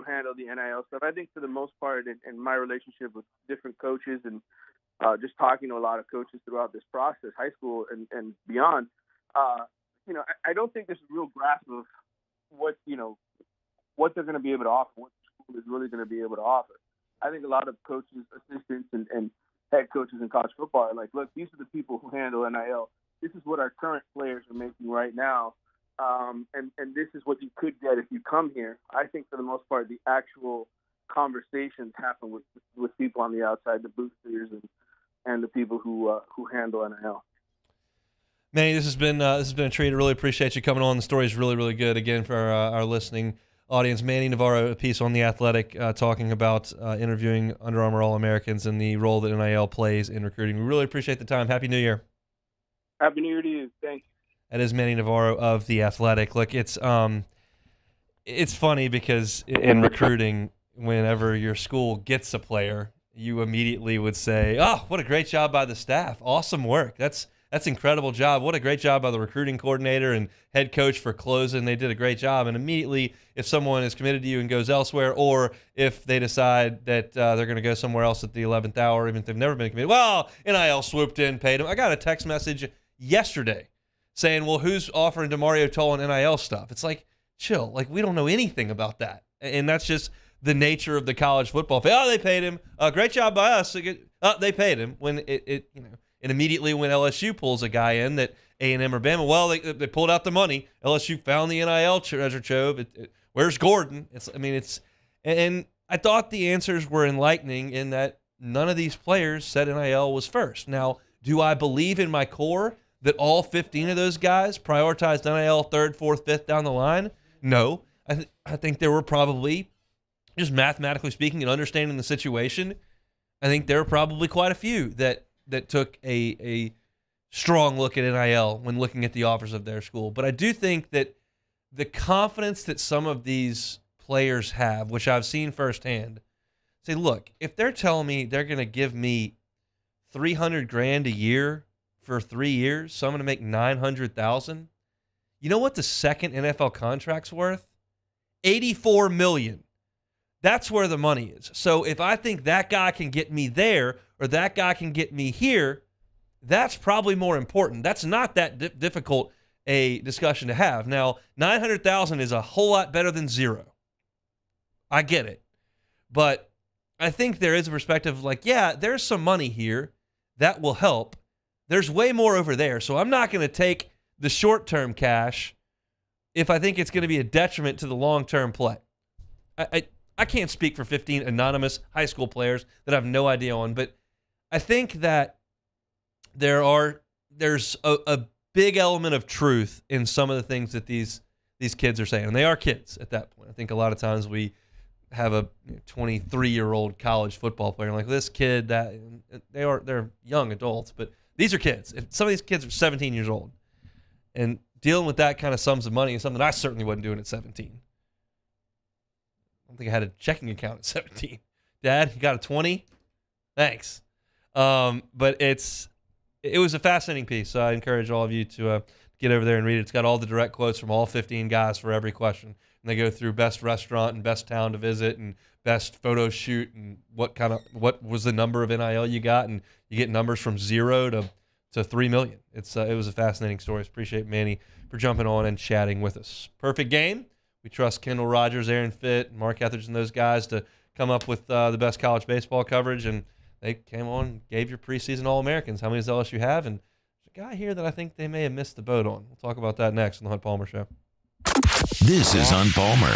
handle the NIL stuff. I think for the most part, in my relationship with different coaches and just talking to a lot of coaches throughout this process, high school and beyond, I don't think there's a real grasp of what, what they're going to be able to offer, what the school is really going to be able to offer. I think a lot of coaches, assistants, and head coaches in college football are like, look, these are the people who handle NIL. This is what our current players are making right now, and this is what you could get if you come here. I think for the most part, the actual conversations happen with people on the outside, the boosters and the people who handle NIL. Manny, this has been a treat. I really appreciate you coming on. The story is really, really good. Again, for our listening audience, Manny Navarro, a piece on The Athletic, talking about interviewing Under Armour All-Americans and the role that NIL plays in recruiting. We really appreciate the time. Happy New Year. Happy New Year to you. Thanks. That is Manny Navarro of The Athletic. Look, it's funny because in recruiting, whenever your school gets a player, you immediately would say, oh, what a great job by the staff. Awesome work. That's incredible job. What a great job by the recruiting coordinator and head coach for closing. They did a great job. And immediately, if someone is committed to you and goes elsewhere, or if they decide that they're going to go somewhere else at the 11th hour, even if they've never been committed, well, NIL swooped in, paid them. I got a text message yesterday saying, well, who's offering DeMario Tolan NIL stuff? It's like, chill. Like, we don't know anything about that. And that's just the nature of the college football. Oh, they paid him. Great job by us. They paid him. When and immediately when LSU pulls a guy in that A&M or Bama, well, they pulled out the money. LSU found the NIL treasure trove. Where's Gordon? And I thought the answers were enlightening in that none of these players said NIL was first. Now, do I believe in my core that all 15 of those guys prioritized NIL third, fourth, fifth down the line? No. I think there were probably, just mathematically speaking and understanding the situation, I think there were probably quite a few that took a strong look at NIL when looking at the offers of their school. But I do think that the confidence that some of these players have, which I've seen firsthand, say, look, if they're telling me they're going to give me $300,000 a year for 3 years, so I'm going to make $900,000. You know what the second NFL contract's worth? $84 million. That's where the money is. So if I think that guy can get me there or that guy can get me here, that's probably more important. That's not that difficult a discussion to have. Now, $900,000 is a whole lot better than zero. I get it. But I think there is a perspective of like, yeah, there's some money here that will help. There's way more over there. So I'm not going to take the short-term cash if I think it's going to be a detriment to the long-term play. I can't speak for 15 anonymous high school players that I have no idea on, but I think that there's a big element of truth in some of the things that these kids are saying, and they are kids at that point. I think a lot of times we have a 23-year-old college football player like this kid that they're young adults, but these are kids. If some of these kids are 17 years old, and dealing with that kind of sums of money is something I certainly wasn't doing at 17. I don't think I had a checking account at 17. Dad, you got a 20? Thanks. But it was a fascinating piece, so I encourage all of you to get over there and read it. It's got all the direct quotes from all 15 guys for every question. And they go through best restaurant and best town to visit and best photo shoot and what was the number of NIL you got, and you get numbers from 0 to 3 million. It was a fascinating story. Appreciate Manny for jumping on and chatting with us. Perfect game. We trust Kendall Rogers, Aaron Fitt, Mark Etheridge, and those guys to come up with the best college baseball coverage, and they came on and gave your preseason All-Americans. How many does LSU have? And there's a guy here that I think they may have missed the boat on. We'll talk about that next on the Hunt Palmer Show. This is Hunt Palmer.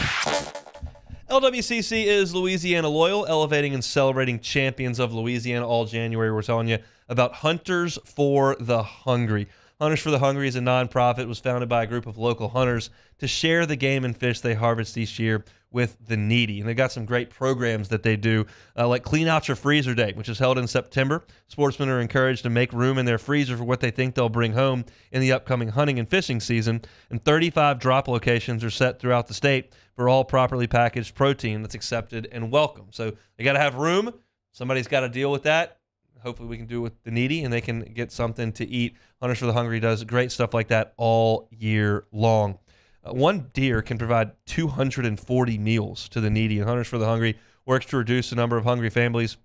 LWCC is Louisiana Loyal, elevating and celebrating champions of Louisiana all January. We're telling you about Hunters for the Hungry. Hunters for the Hungry is a nonprofit. It was founded by a group of local hunters to share the game and fish they harvest each year with the needy. And they've got some great programs that they do, like Clean Out Your Freezer Day, which is held in September. Sportsmen are encouraged to make room in their freezer for what they think they'll bring home in the upcoming hunting and fishing season. And 35 drop locations are set throughout the state for all properly packaged protein that's accepted and welcome. So they got to have room. Somebody's got to deal with that. Hopefully we can do it with the needy and they can get something to eat. Hunters for the Hungry does great stuff like that all year long. One deer can provide 240 meals to the needy, and Hunters for the Hungry works to reduce the number of hungry families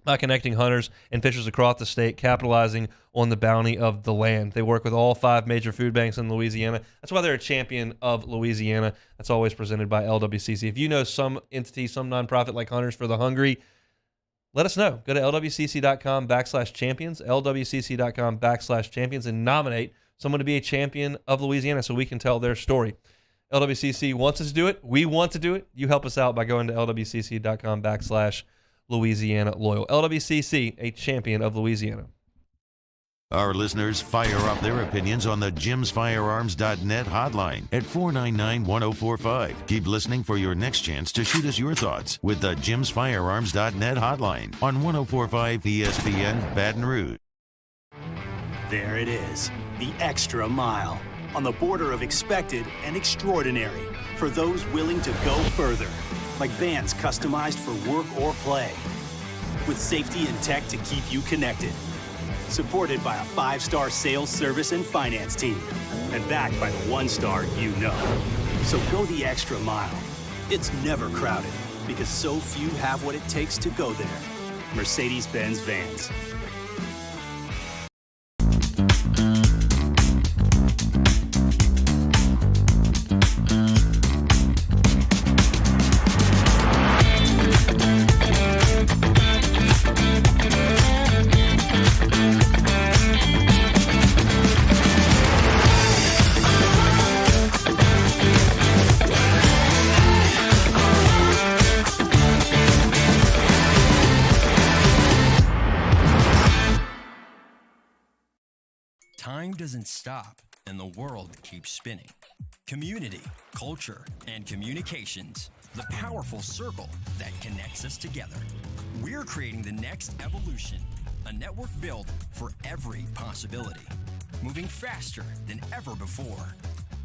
by connecting hunters and fishers across the state, capitalizing on the bounty of the land. They work with all 5 major food banks in Louisiana. That's why they're a champion of Louisiana. That's always presented by LWCC. If you know some entity, some nonprofit like Hunters for the Hungry, let us know. Go to lwcc.com/champions, lwcc.com/champions, and nominate someone to be a champion of Louisiana so we can tell their story. LWCC wants us to do it. We want to do it. You help us out by going to lwcc.com/Louisiana Loyal. LWCC, a champion of Louisiana. Our listeners fire off their opinions on the jimsfirearms.net hotline at 499-1045. Keep listening for your next chance to shoot us your thoughts with the jimsfirearms.net hotline on 1045 ESPN Baton Rouge. There it is, the extra mile, on the border of expected and extraordinary for those willing to go further, like vans customized for work or play, with safety and tech to keep you connected. Supported by a 5-star sales, service, and finance team. And backed by the 1-star you know. So go the extra mile. It's never crowded because so few have what it takes to go there. Mercedes-Benz Vans. Time doesn't stop, and the world keeps spinning. Community, culture, and communications, the powerful circle that connects us together. We're creating the next evolution, a network built for every possibility, moving faster than ever before,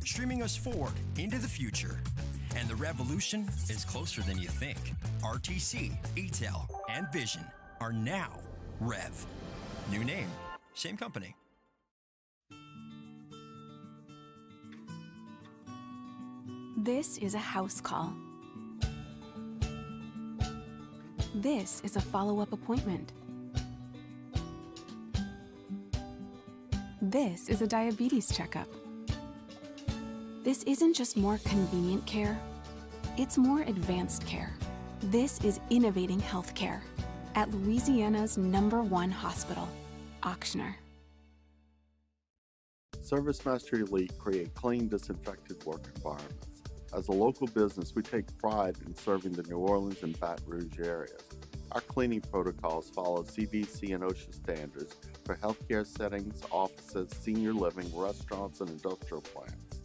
streaming us forward into the future. And the revolution is closer than you think. RTC, ETEL, and Vision are now Rev. New name, same company. This is a house call. This is a follow-up appointment. This is a diabetes checkup. This isn't just more convenient care, it's more advanced care. This is innovating healthcare at Louisiana's #1 hospital, Auctioner. ServiceMaster Elite create clean, disinfected work environments. As a local business, we take pride in serving the New Orleans and Baton Rouge areas. Our cleaning protocols follow CDC and OSHA standards for healthcare settings, offices, senior living, restaurants, and industrial plants.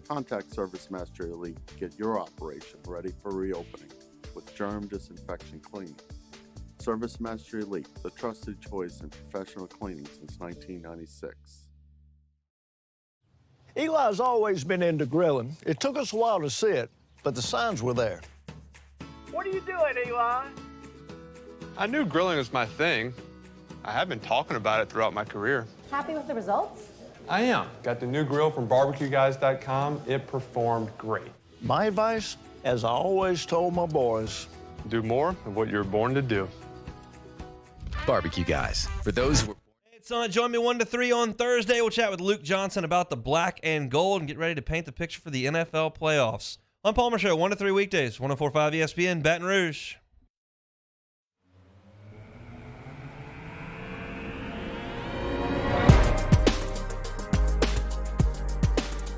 Contact ServiceMaster Elite to get your operation ready for reopening with germ disinfection cleaning. ServiceMaster Elite, the trusted choice in professional cleaning since 1996. Eli's always been into grilling. It took us a while to see it, but the signs were there. What are you doing, Eli? I knew grilling was my thing. I have been talking about it throughout my career. Happy with the results? I am. Got the new grill from barbecueguys.com. It performed great. My advice, as I always told my boys, do more of what you're born to do. Barbecue Guys. For those who Join me 1 to 3 on Thursday. We'll chat with Luke Johnson about the black and gold and get ready to paint the picture for the NFL playoffs. On Palmer Show, 1 to 3 weekdays, 104.5 ESPN, Baton Rouge.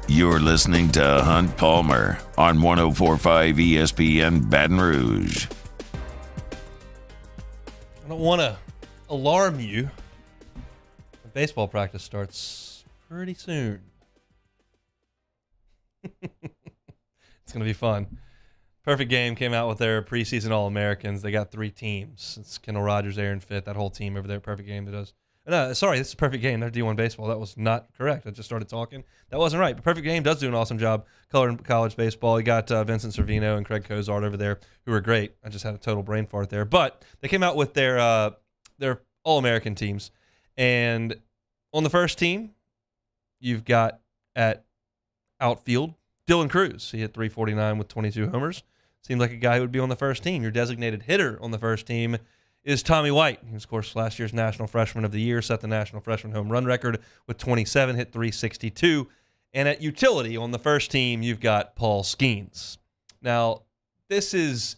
You're listening to Hunt Palmer on 104.5 ESPN, Baton Rouge. I don't want to alarm you. Baseball practice starts pretty soon. It's going to be fun. Perfect Game came out with their preseason All-Americans. They got 3 teams. It's Kendall Rogers, Aaron Fitt, that whole team over there at Perfect Game that does. No, sorry, this is Perfect Game. They're D1 Baseball. That was not correct. I just started talking. That wasn't right. But Perfect Game does do an awesome job coloring college baseball. You got Vincent Servino and Craig Cozart over there who are great. I just had a total brain fart there. But they came out with their All-American teams. And on the first team, you've got at outfield Dylan Cruz. He hit .349 with 22 homers. Seemed like a guy who would be on the first team. Your designated hitter on the first team is Tommy White. He was, of course, last year's National Freshman of the Year, set the National Freshman home run record with 27, hit 362. And at utility on the first team, you've got Paul Skeens. Now, this is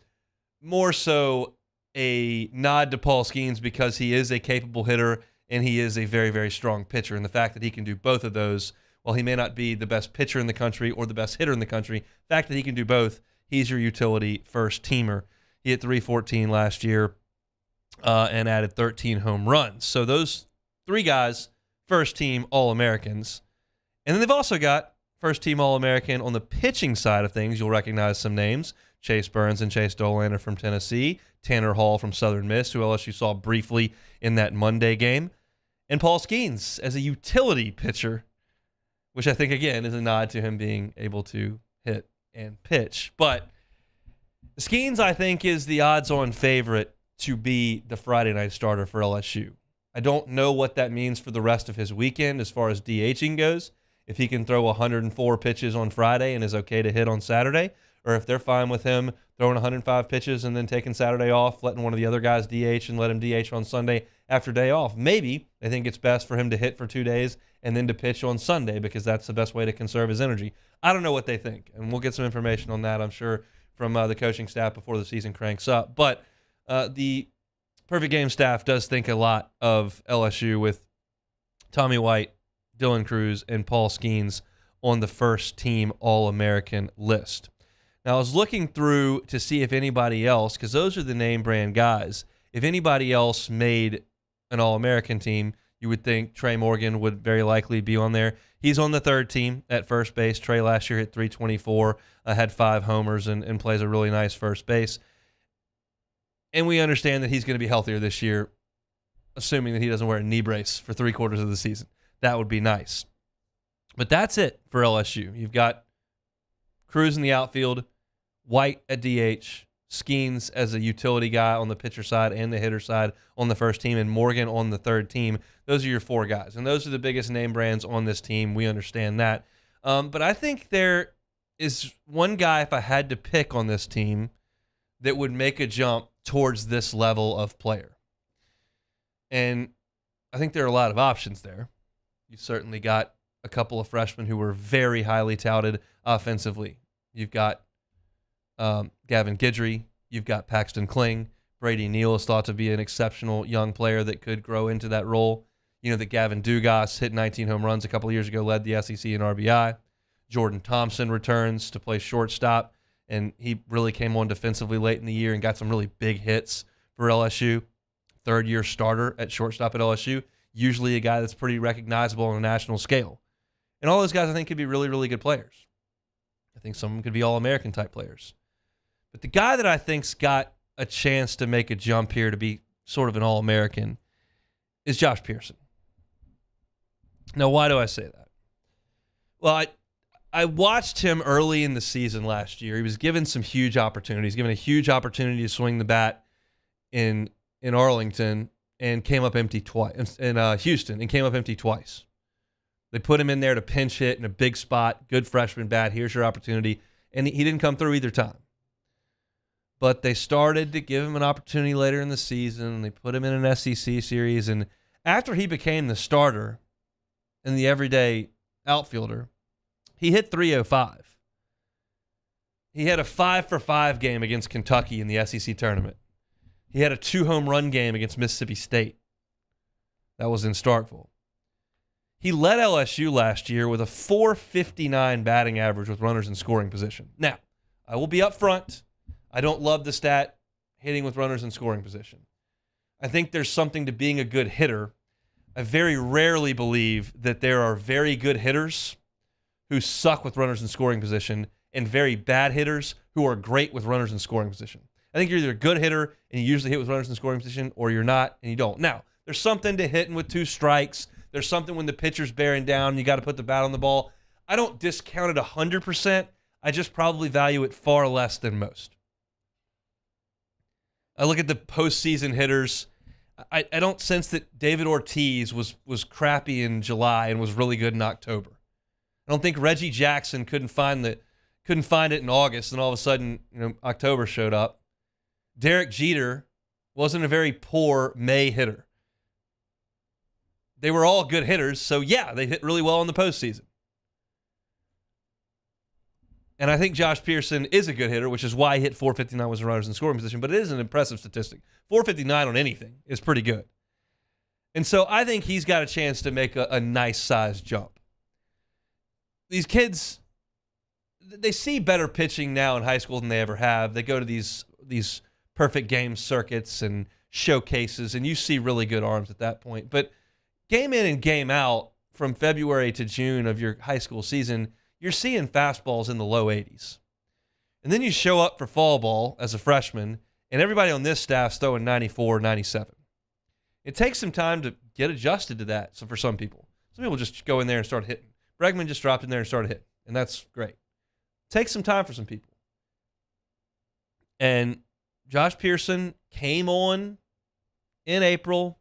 more so a nod to Paul Skeens because he is a capable hitter and he is a very, very strong pitcher. And the fact that he can do both of those, while he may not be the best pitcher in the country or the best hitter in the country, the fact that he can do both, he's your utility first teamer. He hit 314 last year and added 13 home runs. So those three guys, first team All-Americans. And then they've also got first team All-American on the pitching side of things. You'll recognize some names. Chase Burns and Chase Dolander from Tennessee. Tanner Hall from Southern Miss, who LSU saw briefly in that Monday game. And Paul Skeens as a utility pitcher, which I think, again, is a nod to him being able to hit and pitch. But Skeens, I think, is the odds-on favorite to be the Friday night starter for LSU. I don't know what that means for the rest of his weekend as far as DHing goes. If he can throw 104 pitches on Friday and is okay to hit on Saturday, or if they're fine with him throwing 105 pitches and then taking Saturday off, letting one of the other guys DH and let him DH on Sunday after day off. Maybe they think it's best for him to hit for 2 days and then to pitch on Sunday because that's the best way to conserve his energy. I don't know what they think, and we'll get some information on that, I'm sure, from the coaching staff before the season cranks up. But the Perfect Game staff does think a lot of LSU with Tommy White, Dylan Cruz, and Paul Skeens on the first team All-American list. Now, I was looking through to see if anybody else, because those are the name brand guys, if anybody else made an All-American team, you would think Trey Morgan would very likely be on there. He's on the third team at first base. Trey last year hit 324, had 5 homers, and plays a really nice first base. And we understand that he's going to be healthier this year, assuming that he doesn't wear a knee brace for 3/4 of the season. That would be nice. But that's it for LSU. You've got Cruz in the outfield, White at DH, Skeens as a utility guy on the pitcher side and the hitter side on the first team, and Morgan on the third team. Those are your 4 guys. And those are the biggest name brands on this team. We understand that. But I think there is one guy, if I had to pick on this team, that would make a jump towards this level of player. And I think there are a lot of options there. You certainly got a couple of freshmen who were very highly touted offensively. You've got Gavin Guidry. You've got Paxton Kling. Brady Neal is thought to be an exceptional young player that could grow into that role. You know that Gavin Dugas hit 19 home runs a couple of years ago, led the SEC in RBI. Jordan Thompson returns to play shortstop, and he really came on defensively late in the year and got some really big hits for LSU. Third-year starter at shortstop at LSU, usually a guy that's pretty recognizable on a national scale. And all those guys, I think, could be really, really good players. I think some of them could be All-American type players. But the guy that I think's got a chance to make a jump here to be sort of an All-American is Josh Pearson. Now, why do I say that? Well, I watched him early in the season last year. He was given some huge opportunities, given a huge opportunity to swing the bat in Arlington and came up empty twice, in Houston, and came up empty twice. They put him in there to pinch hit in a big spot, good freshman bat, here's your opportunity, and he didn't come through either time. But they started to give him an opportunity later in the season. They put him in an SEC series, and after he became the starter and the everyday outfielder, he hit 305. He had a 5-for-5 game against Kentucky in the SEC tournament. He had a 2-home run game against Mississippi State. That was in Starkville. He led LSU last year with a .459 batting average with runners in scoring position. Now, I will be up front. I don't love the stat hitting with runners in scoring position. I think there's something to being a good hitter. I very rarely believe that there are very good hitters who suck with runners in scoring position and very bad hitters who are great with runners in scoring position. I think you're either a good hitter and you usually hit with runners in scoring position, or you're not and you don't. Now, there's something to hitting with 2 strikes. There's something when the pitcher's bearing down and you got to put the bat on the ball. I don't discount it 100%. I just probably value it far less than most. I look at the postseason hitters. I don't sense that David Ortiz was crappy in July and was really good in October. I don't think Reggie Jackson couldn't find it in August, and all of a sudden, October showed up. Derek Jeter wasn't a very poor May hitter. They were all good hitters, so yeah, they hit really well in the postseason. And I think Josh Pearson is a good hitter, which is why he hit 459 with runners in scoring position, but it is an impressive statistic. 459 on anything is pretty good. And so I think he's got a chance to make a nice size jump. These kids, they see better pitching now in high school than they ever have. They go to these perfect game circuits and showcases, and you see really good arms at that point. But game in and game out from February to June of your high school season, you're seeing fastballs in the low 80s. And then you show up for fall ball as a freshman, and everybody on this staff's throwing 94, 97. It takes some time to get adjusted to that. So for some people just go in there and start hitting. Bregman just dropped in there and started hitting, and that's great. It takes some time for some people. And Josh Pearson came on in April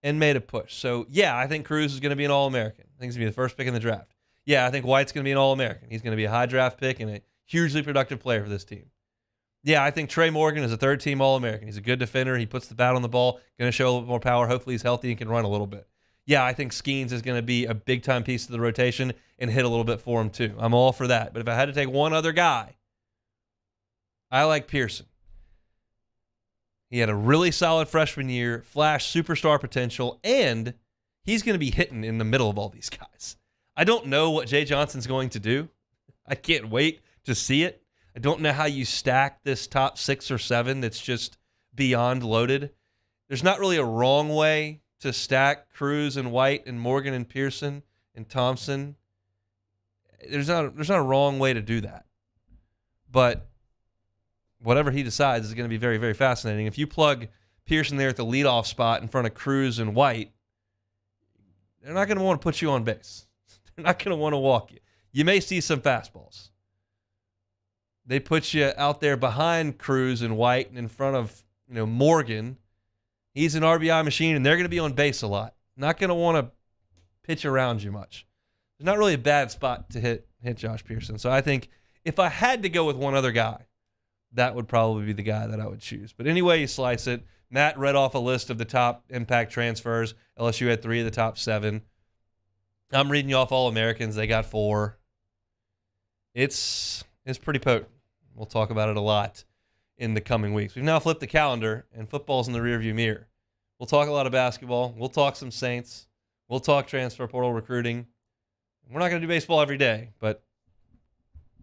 and made a push. So, yeah, I think Cruz is going to be an All-American. I think he's going to be the first pick in the draft. Yeah, I think White's going to be an All-American. He's going to be a high draft pick and a hugely productive player for this team. Yeah, I think Trey Morgan is a third-team All-American. He's a good defender. He puts the bat on the ball, going to show a little bit more power. Hopefully he's healthy and can run a little bit. Yeah, I think Skeens is going to be a big-time piece of the rotation and hit a little bit for him too. I'm all for that. But if I had to take one other guy, I like Pearson. He had a really solid freshman year, flashed superstar potential, and he's going to be hitting in the middle of all these guys. I don't know what Jay Johnson's going to do. I can't wait to see it. I don't know how you stack this top 6 or 7 that's just beyond loaded. There's not really a wrong way to stack Cruz and White and Morgan and Pearson and Thompson. There's not a wrong way to do that. But whatever he decides is going to be very, very fascinating. If you plug Pearson there at the leadoff spot in front of Cruz and White, they're not going to want to put you on base. They're not going to want to walk you. You may see some fastballs. They put you out there behind Cruz and White and in front of Morgan. He's an RBI machine, and they're going to be on base a lot. Not going to want to pitch around you much. There's not really a bad spot to hit Josh Pearson. So I think if I had to go with one other guy, that would probably be the guy that I would choose. But anyway you slice it, Matt read off a list of the top impact transfers. LSU had 3 of the top 7. I'm reading you off All-Americans. They got 4. It's pretty potent. We'll talk about it a lot in the coming weeks. We've now flipped the calendar, and football's in the rearview mirror. We'll talk a lot of basketball. We'll talk some Saints. We'll talk transfer portal recruiting. We're not going to do baseball every day, but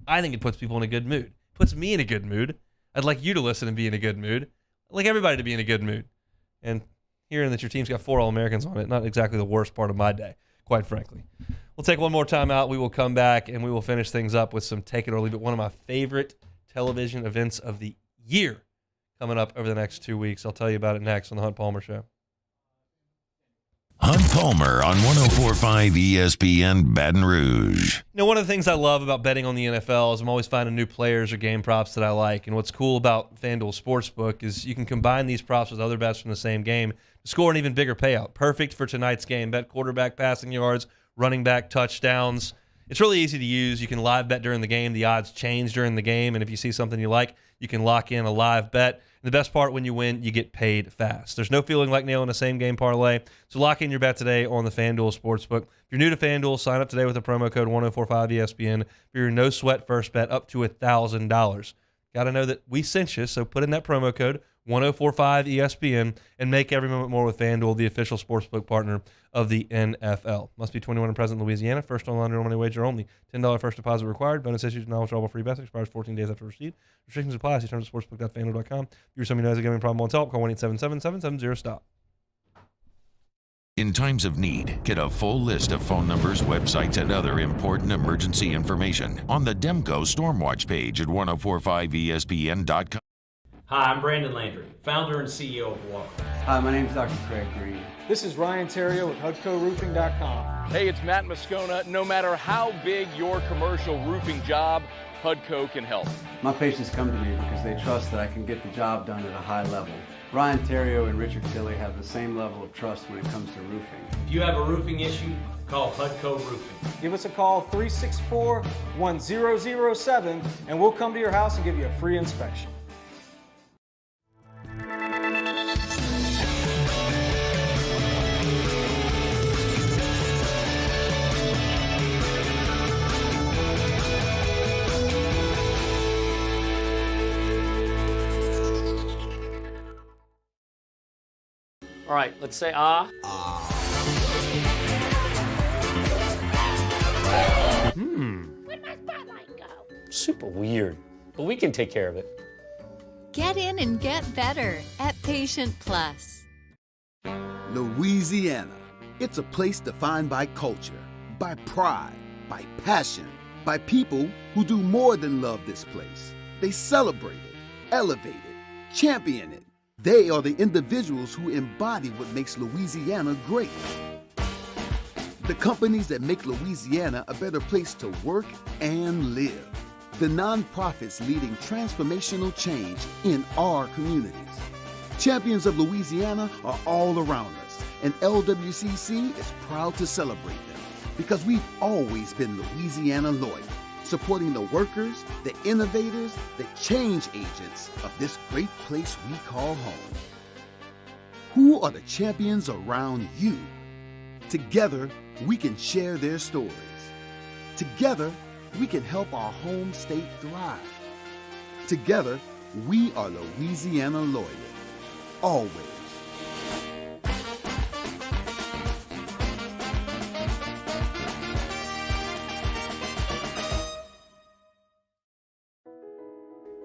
I think it puts people in a good mood. It puts me in a good mood. I'd like you to listen and be in a good mood. I'd like everybody to be in a good mood. And hearing that your team's got 4 All-Americans on it, not exactly the worst part of my day, quite frankly. We'll take one more time out. We will come back, and we will finish things up with some Take It or Leave It, one of my favorite television events of the year coming up over the next 2 weeks. I'll tell you about it next on the Hunt Palmer Show. Hunt Palmer on 104.5 ESPN Baton Rouge. One of the things I love about betting on the NFL is I'm always finding new players or game props that I like. And what's cool about FanDuel Sportsbook is you can combine these props with other bets from the same game to score an even bigger payout. Perfect for tonight's game. Bet quarterback passing yards, running back touchdowns. It's really easy to use. You can live bet during the game. The odds change during the game. And if you see something you like, you can lock in a live bet. And the best part, when you win, you get paid fast. There's no feeling like nailing a same-game parlay. So lock in your bet today on the FanDuel Sportsbook. If you're new to FanDuel, sign up today with the promo code 1045ESPN for your no-sweat first bet up to $1,000. Got to know that we sent you, so put in that promo code 1045ESPN and make every moment more with FanDuel, the official sportsbook partner of the NFL. Must be 21 and present in Louisiana. First online real money wager only. $10 first deposit required. Bonus issued and non-withdrawable free bets. Expires 14 days after receipt. Restrictions apply. See terms at sportsbook.fanduel.com. If you're somebody who has a gambling problem, wants help, call 1-877-770-STOP. In times of need, get a full list of phone numbers, websites, and other important emergency information on the Demco Stormwatch page at 1045ESPN.com. Hi, I'm Brandon Landry, founder and CEO of Walker. Hi, my name is Dr. Craig Green. This is Ryan Terrio with HUDCORoofing.com. Hey, it's Matt Moscona. No matter how big your commercial roofing job, HUDCO can help. My patients come to me because they trust that I can get the job done at a high level. Ryan Terrio and Richard Tilley have the same level of trust when it comes to roofing. If you have a roofing issue, call HUDCO Roofing. Give us a call, 364-1007, and we'll come to your house and give you a free inspection. All right, let's say ah. Where'd my spotlight go? Super weird, but we can take care of it. Get in and get better at Patient Plus. Louisiana. It's a place defined by culture, by pride, by passion, by people who do more than love this place. They celebrate it, elevate it, champion it. They are the individuals who embody what makes Louisiana great. The companies that make Louisiana a better place to work and live. The nonprofits leading transformational change in our communities. Champions of Louisiana are all around us, and LWCC is proud to celebrate them because we've always been Louisiana loyal, supporting the workers, the innovators, the change agents of this great place we call home. Who are the champions around you? Together, we can share their stories. Together, we can help our home state thrive. Together, we are Louisiana loyal. Always.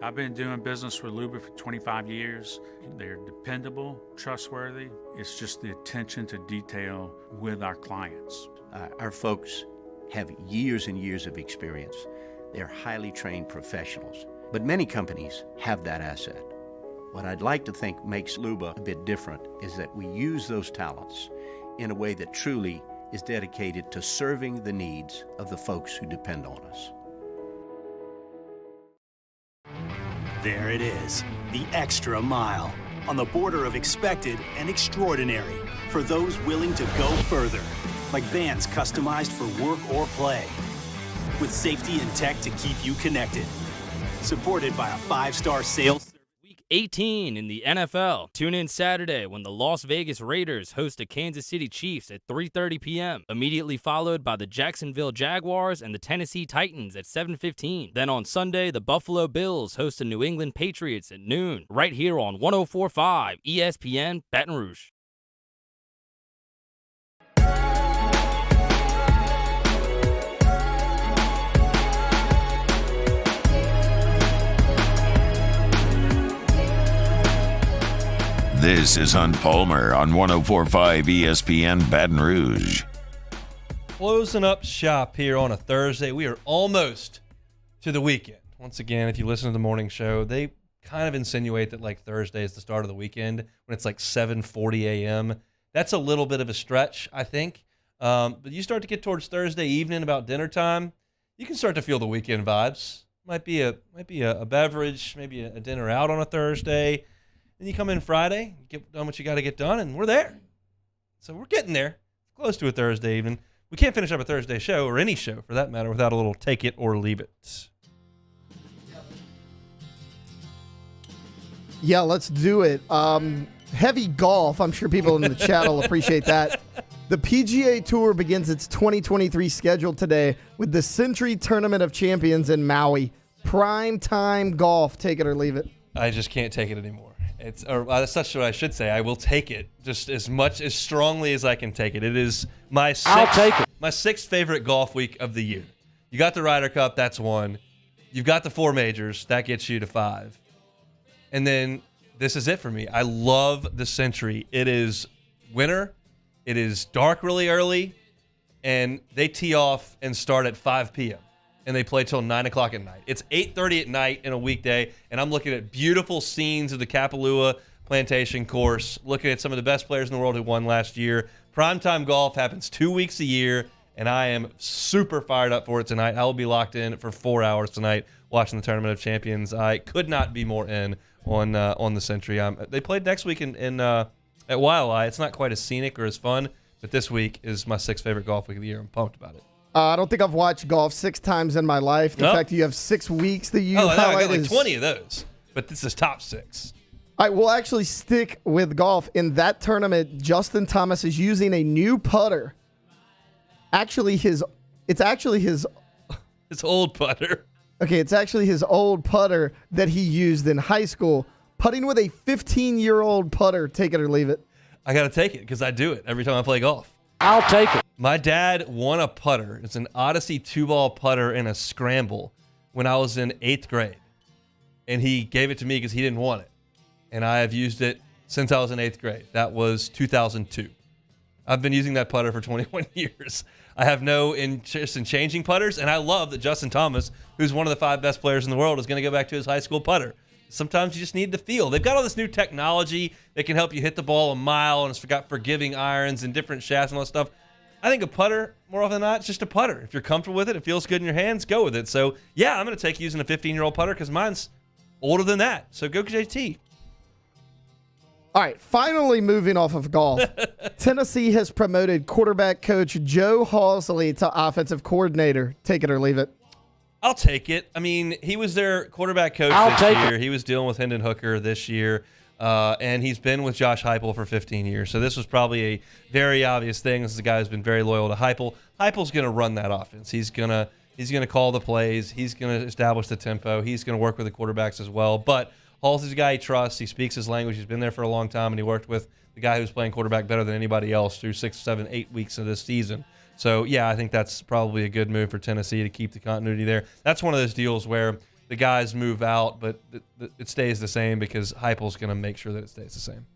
I've been doing business with Luba for 25 years. They're dependable, trustworthy. It's just the attention to detail with our clients. Our folks have years and years of experience. They're highly trained professionals. But many companies have that asset. What I'd like to think makes Luba a bit different is that we use those talents in a way that truly is dedicated to serving the needs of the folks who depend on us. There it is, the extra mile, on the border of expected and extraordinary for those willing to go further, like vans customized for work or play, with safety and tech to keep you connected. Supported by a 5-star sales. Week 18 in the NFL. Tune in Saturday when the Las Vegas Raiders host the Kansas City Chiefs at 3:30 p.m., immediately followed by the Jacksonville Jaguars and the Tennessee Titans at 7:15. Then on Sunday, the Buffalo Bills host the New England Patriots at noon, right here on 104.5 ESPN Baton Rouge. This is Hunt Palmer on 104.5 ESPN Baton Rouge. Closing up shop here on a Thursday. We are almost to the weekend. Once again, if you listen to the morning show, they kind of insinuate that like Thursday is the start of the weekend when it's like 7:40 a.m. That's a little bit of a stretch, I think. But you start to get towards Thursday evening, about dinner time, you can start to feel the weekend vibes. Might be a beverage, maybe a dinner out on a Thursday. Then you come in Friday, get done what you got to get done, and we're there. So we're getting there, close to a Thursday evening. We can't finish up a Thursday show, or any show for that matter, without a little take it or leave it. Yeah, let's do it. Heavy golf. I'm sure people in the chat will appreciate that. The PGA Tour begins its 2023 schedule today with the Century Tournament of Champions in Maui. Prime time golf. Take it or leave it. I just can't take it anymore. That's not what I should say. I will take it just as strongly as I can take it. It is my sixth favorite golf week of the year. You got the Ryder Cup, that's one. You've got the 4 majors, that gets you to 5. And then this is it for me. I love the Century. It is winter. It is dark really early, and they tee off and start at 5 p.m. and they play till 9 o'clock at night. It's 8:30 at night in a weekday, and I'm looking at beautiful scenes of the Kapalua Plantation course, looking at some of the best players in the world who won last year. Primetime golf happens 2 weeks a year, and I am super fired up for it tonight. I will be locked in for 4 hours tonight watching the Tournament of Champions. I could not be more in on the Century. They played next week at Waialae. It's not quite as scenic or as fun, but this week is my 6th favorite golf week of the year. I'm pumped about it. I don't think I've watched golf 6 times in my life. The fact that you have 6 weeks that you highlight I got like 20 of those, but this is top 6. I will actually stick with golf. In that tournament, Justin Thomas is using a new putter. It's actually his old putter. Okay, it's actually his old putter that he used in high school, putting with a 15-year-old putter. Take it or leave it. I got to take it because I do it every time I play golf. I'll take it. My dad won a putter. It's an Odyssey 2-ball putter in a scramble when I was in 8th grade. And he gave it to me because he didn't want it. And I have used it since I was in 8th grade. That was 2002. I've been using that putter for 21 years. I have no interest in changing putters, and I love that Justin Thomas, who's one of the 5 best players in the world, is going to go back to his high school putter. Sometimes you just need the feel. They've got all this new technology that can help you hit the ball a mile, and it's got forgiving irons and different shafts and all that stuff. I think a putter, more often than not, it's just a putter. If you're comfortable with it, it feels good in your hands, go with it. So, yeah, I'm going to take using a 15-year-old putter because mine's older than that. So go JT. All right, finally moving off of golf. Tennessee has promoted quarterback coach Joe Halzle to offensive coordinator. Take it or leave it. I'll take it. I mean, he was their quarterback coach this year. He was dealing with Hendon Hooker this year, and he's been with Josh Heupel for 15 years. So this was probably a very obvious thing. This is a guy who's been very loyal to Heupel. Heupel's going to run that offense. He's going to call the plays. He's going to establish the tempo. He's going to work with the quarterbacks as well. But Halsey's a guy he trusts. He speaks his language. He's been there for a long time, and he worked with the guy who's playing quarterback better than anybody else through 6, 7, 8 weeks of this season. So, yeah, I think that's probably a good move for Tennessee to keep the continuity there. That's one of those deals where the guys move out, but it stays the same because Heupel's going to make sure that it stays the same.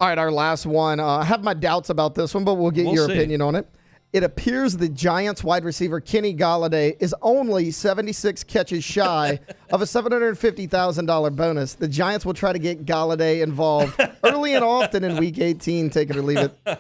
All right, our last one. I have my doubts about this one, but we'll get your opinion on it. It appears the Giants wide receiver Kenny Golladay is only 76 catches shy of a $750,000 bonus. The Giants will try to get Golladay involved early and often in Week 18. Take it or leave it.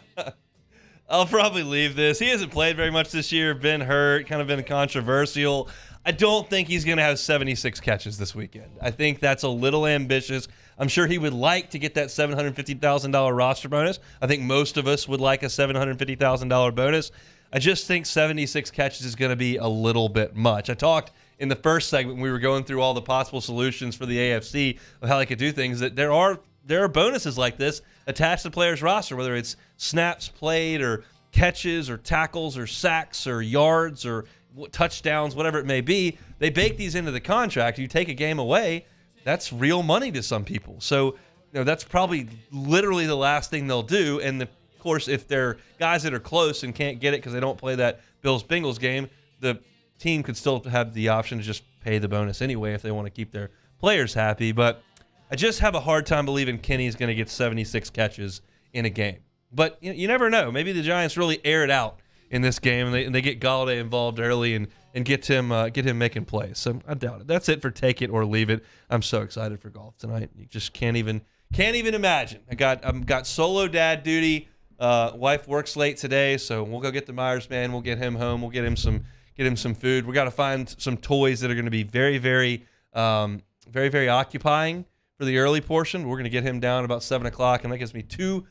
I'll probably leave this. He hasn't played very much this year, been hurt, kind of been controversial. I don't think he's going to have 76 catches this weekend. I think that's a little ambitious. I'm sure he would like to get that $750,000 roster bonus. I think most of us would like a $750,000 bonus. I just think 76 catches is going to be a little bit much. I talked in the first segment when we were going through all the possible solutions for the AFC of how they could do things, that there are bonuses like this attached to the player's roster, whether it's snaps played or catches or tackles or sacks or yards or touchdowns, whatever it may be. They bake these into the contract. You take a game away, that's real money to some people. So, that's probably literally the last thing they'll do. And of course, if they're guys that are close and can't get it because they don't play that Bills-Bengals game, the team could still have the option to just pay the bonus anyway if they want to keep their players happy. But I just have a hard time believing Kenny's going to get 76 catches in a game. But you never know. Maybe the Giants really air it out in this game, and they get Golladay involved early and get him making plays. So I doubt it. That's it for Take It or Leave It. I'm so excited for golf tonight. You just can't even imagine. I've got solo dad duty. Wife works late today, so we'll go get the Myers man. We'll get him home. We'll get him some food. We got to find some toys that are going to be very, very, very, very occupying for the early portion. We're going to get him down about 7 o'clock, and that gives me two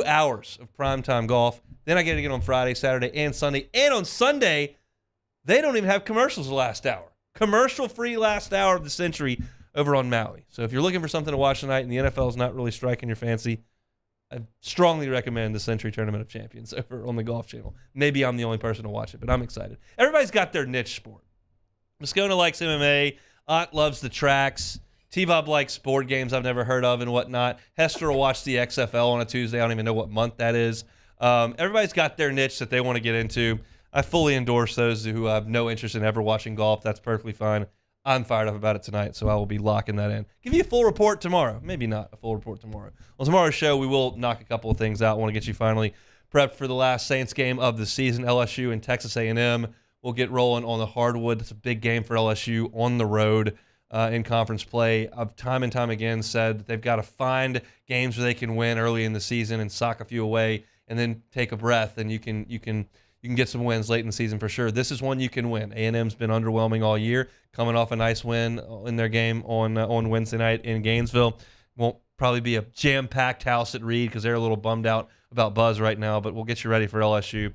hours of primetime golf. Then I get to get on Friday, Saturday, and Sunday. And on Sunday, they don't even have commercials the last hour. Commercial-free last hour of the century over on Maui. So if you're looking for something to watch tonight and the NFL is not really striking your fancy, I strongly recommend the Century Tournament of Champions over on the Golf Channel. Maybe I'm the only person to watch it, but I'm excited. Everybody's got their niche sport. Moscona likes MMA. Aunt loves the tracks. T-Bob likes board games I've never heard of and whatnot. Hester will watch the XFL on a Tuesday. I don't even know what month that is. Everybody's got their niche that they want to get into. I fully endorse those who have no interest in ever watching golf. That's perfectly fine. I'm fired up about it tonight, so I will be locking that in. Give you a full report tomorrow. Maybe not a full report tomorrow. On tomorrow's show, we will knock a couple of things out. I want to get you finally prepped for the last Saints game of the season, LSU and Texas A&M. We'll get rolling on the hardwood. It's a big game for LSU on the road. In conference play. I've time and time again said that they've got to find games where they can win early in the season and sock a few away and then take a breath, and you can get some wins late in the season for sure. This is one you can win. A&M's been underwhelming all year, coming off a nice win in their game on Wednesday night in Gainesville. Won't probably be a jam-packed house at Reed because they're a little bummed out about Buzz right now, but we'll get you ready for LSU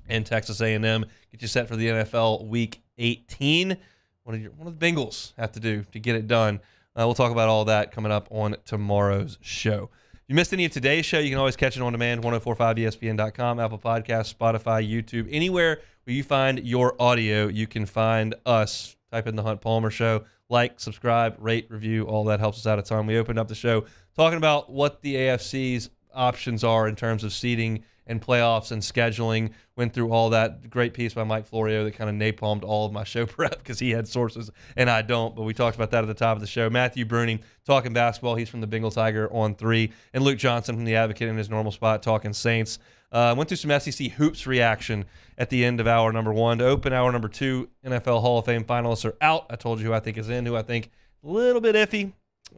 and Texas A&M. Get you set for the NFL Week 18. What do the Bengals have to do to get it done? We'll talk about all that coming up on tomorrow's show. If you missed any of today's show, you can always catch it on demand, 1045ESPN.com, Apple Podcasts, Spotify, YouTube. Anywhere where you find your audio, you can find us. Type in The Hunt Palmer Show. Like, subscribe, rate, review. All that helps us out a ton. We opened up the show talking about what the AFC's options are in terms of seeding and playoffs and scheduling. Went through all that. Great piece by Mike Florio that kind of napalmed all of my show prep because he had sources and I don't. But we talked about that at the top of the show. Matthew Bruning talking basketball. He's from the Bengal Tiger on 3. And Luke Johnson from the Advocate in his normal spot talking Saints. Went through some SEC hoops reaction at the end of hour number 1. To open hour number 2, NFL Hall of Fame finalists are out. I told you who I think is in, who I think a little bit iffy.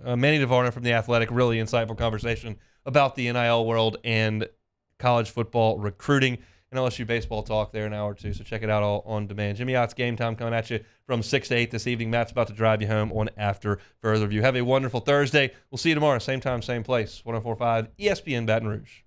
Manny Navarro from The Athletic, really insightful conversation about the NIL world and college football recruiting and LSU baseball talk there in hour 2. So check it out all on demand. Jimmy Ott's Game Time coming at you from 6 to 8 this evening. Matt's about to drive you home on After Further Review. Have a wonderful Thursday. We'll see you tomorrow. Same time, same place. 104.5 ESPN Baton Rouge.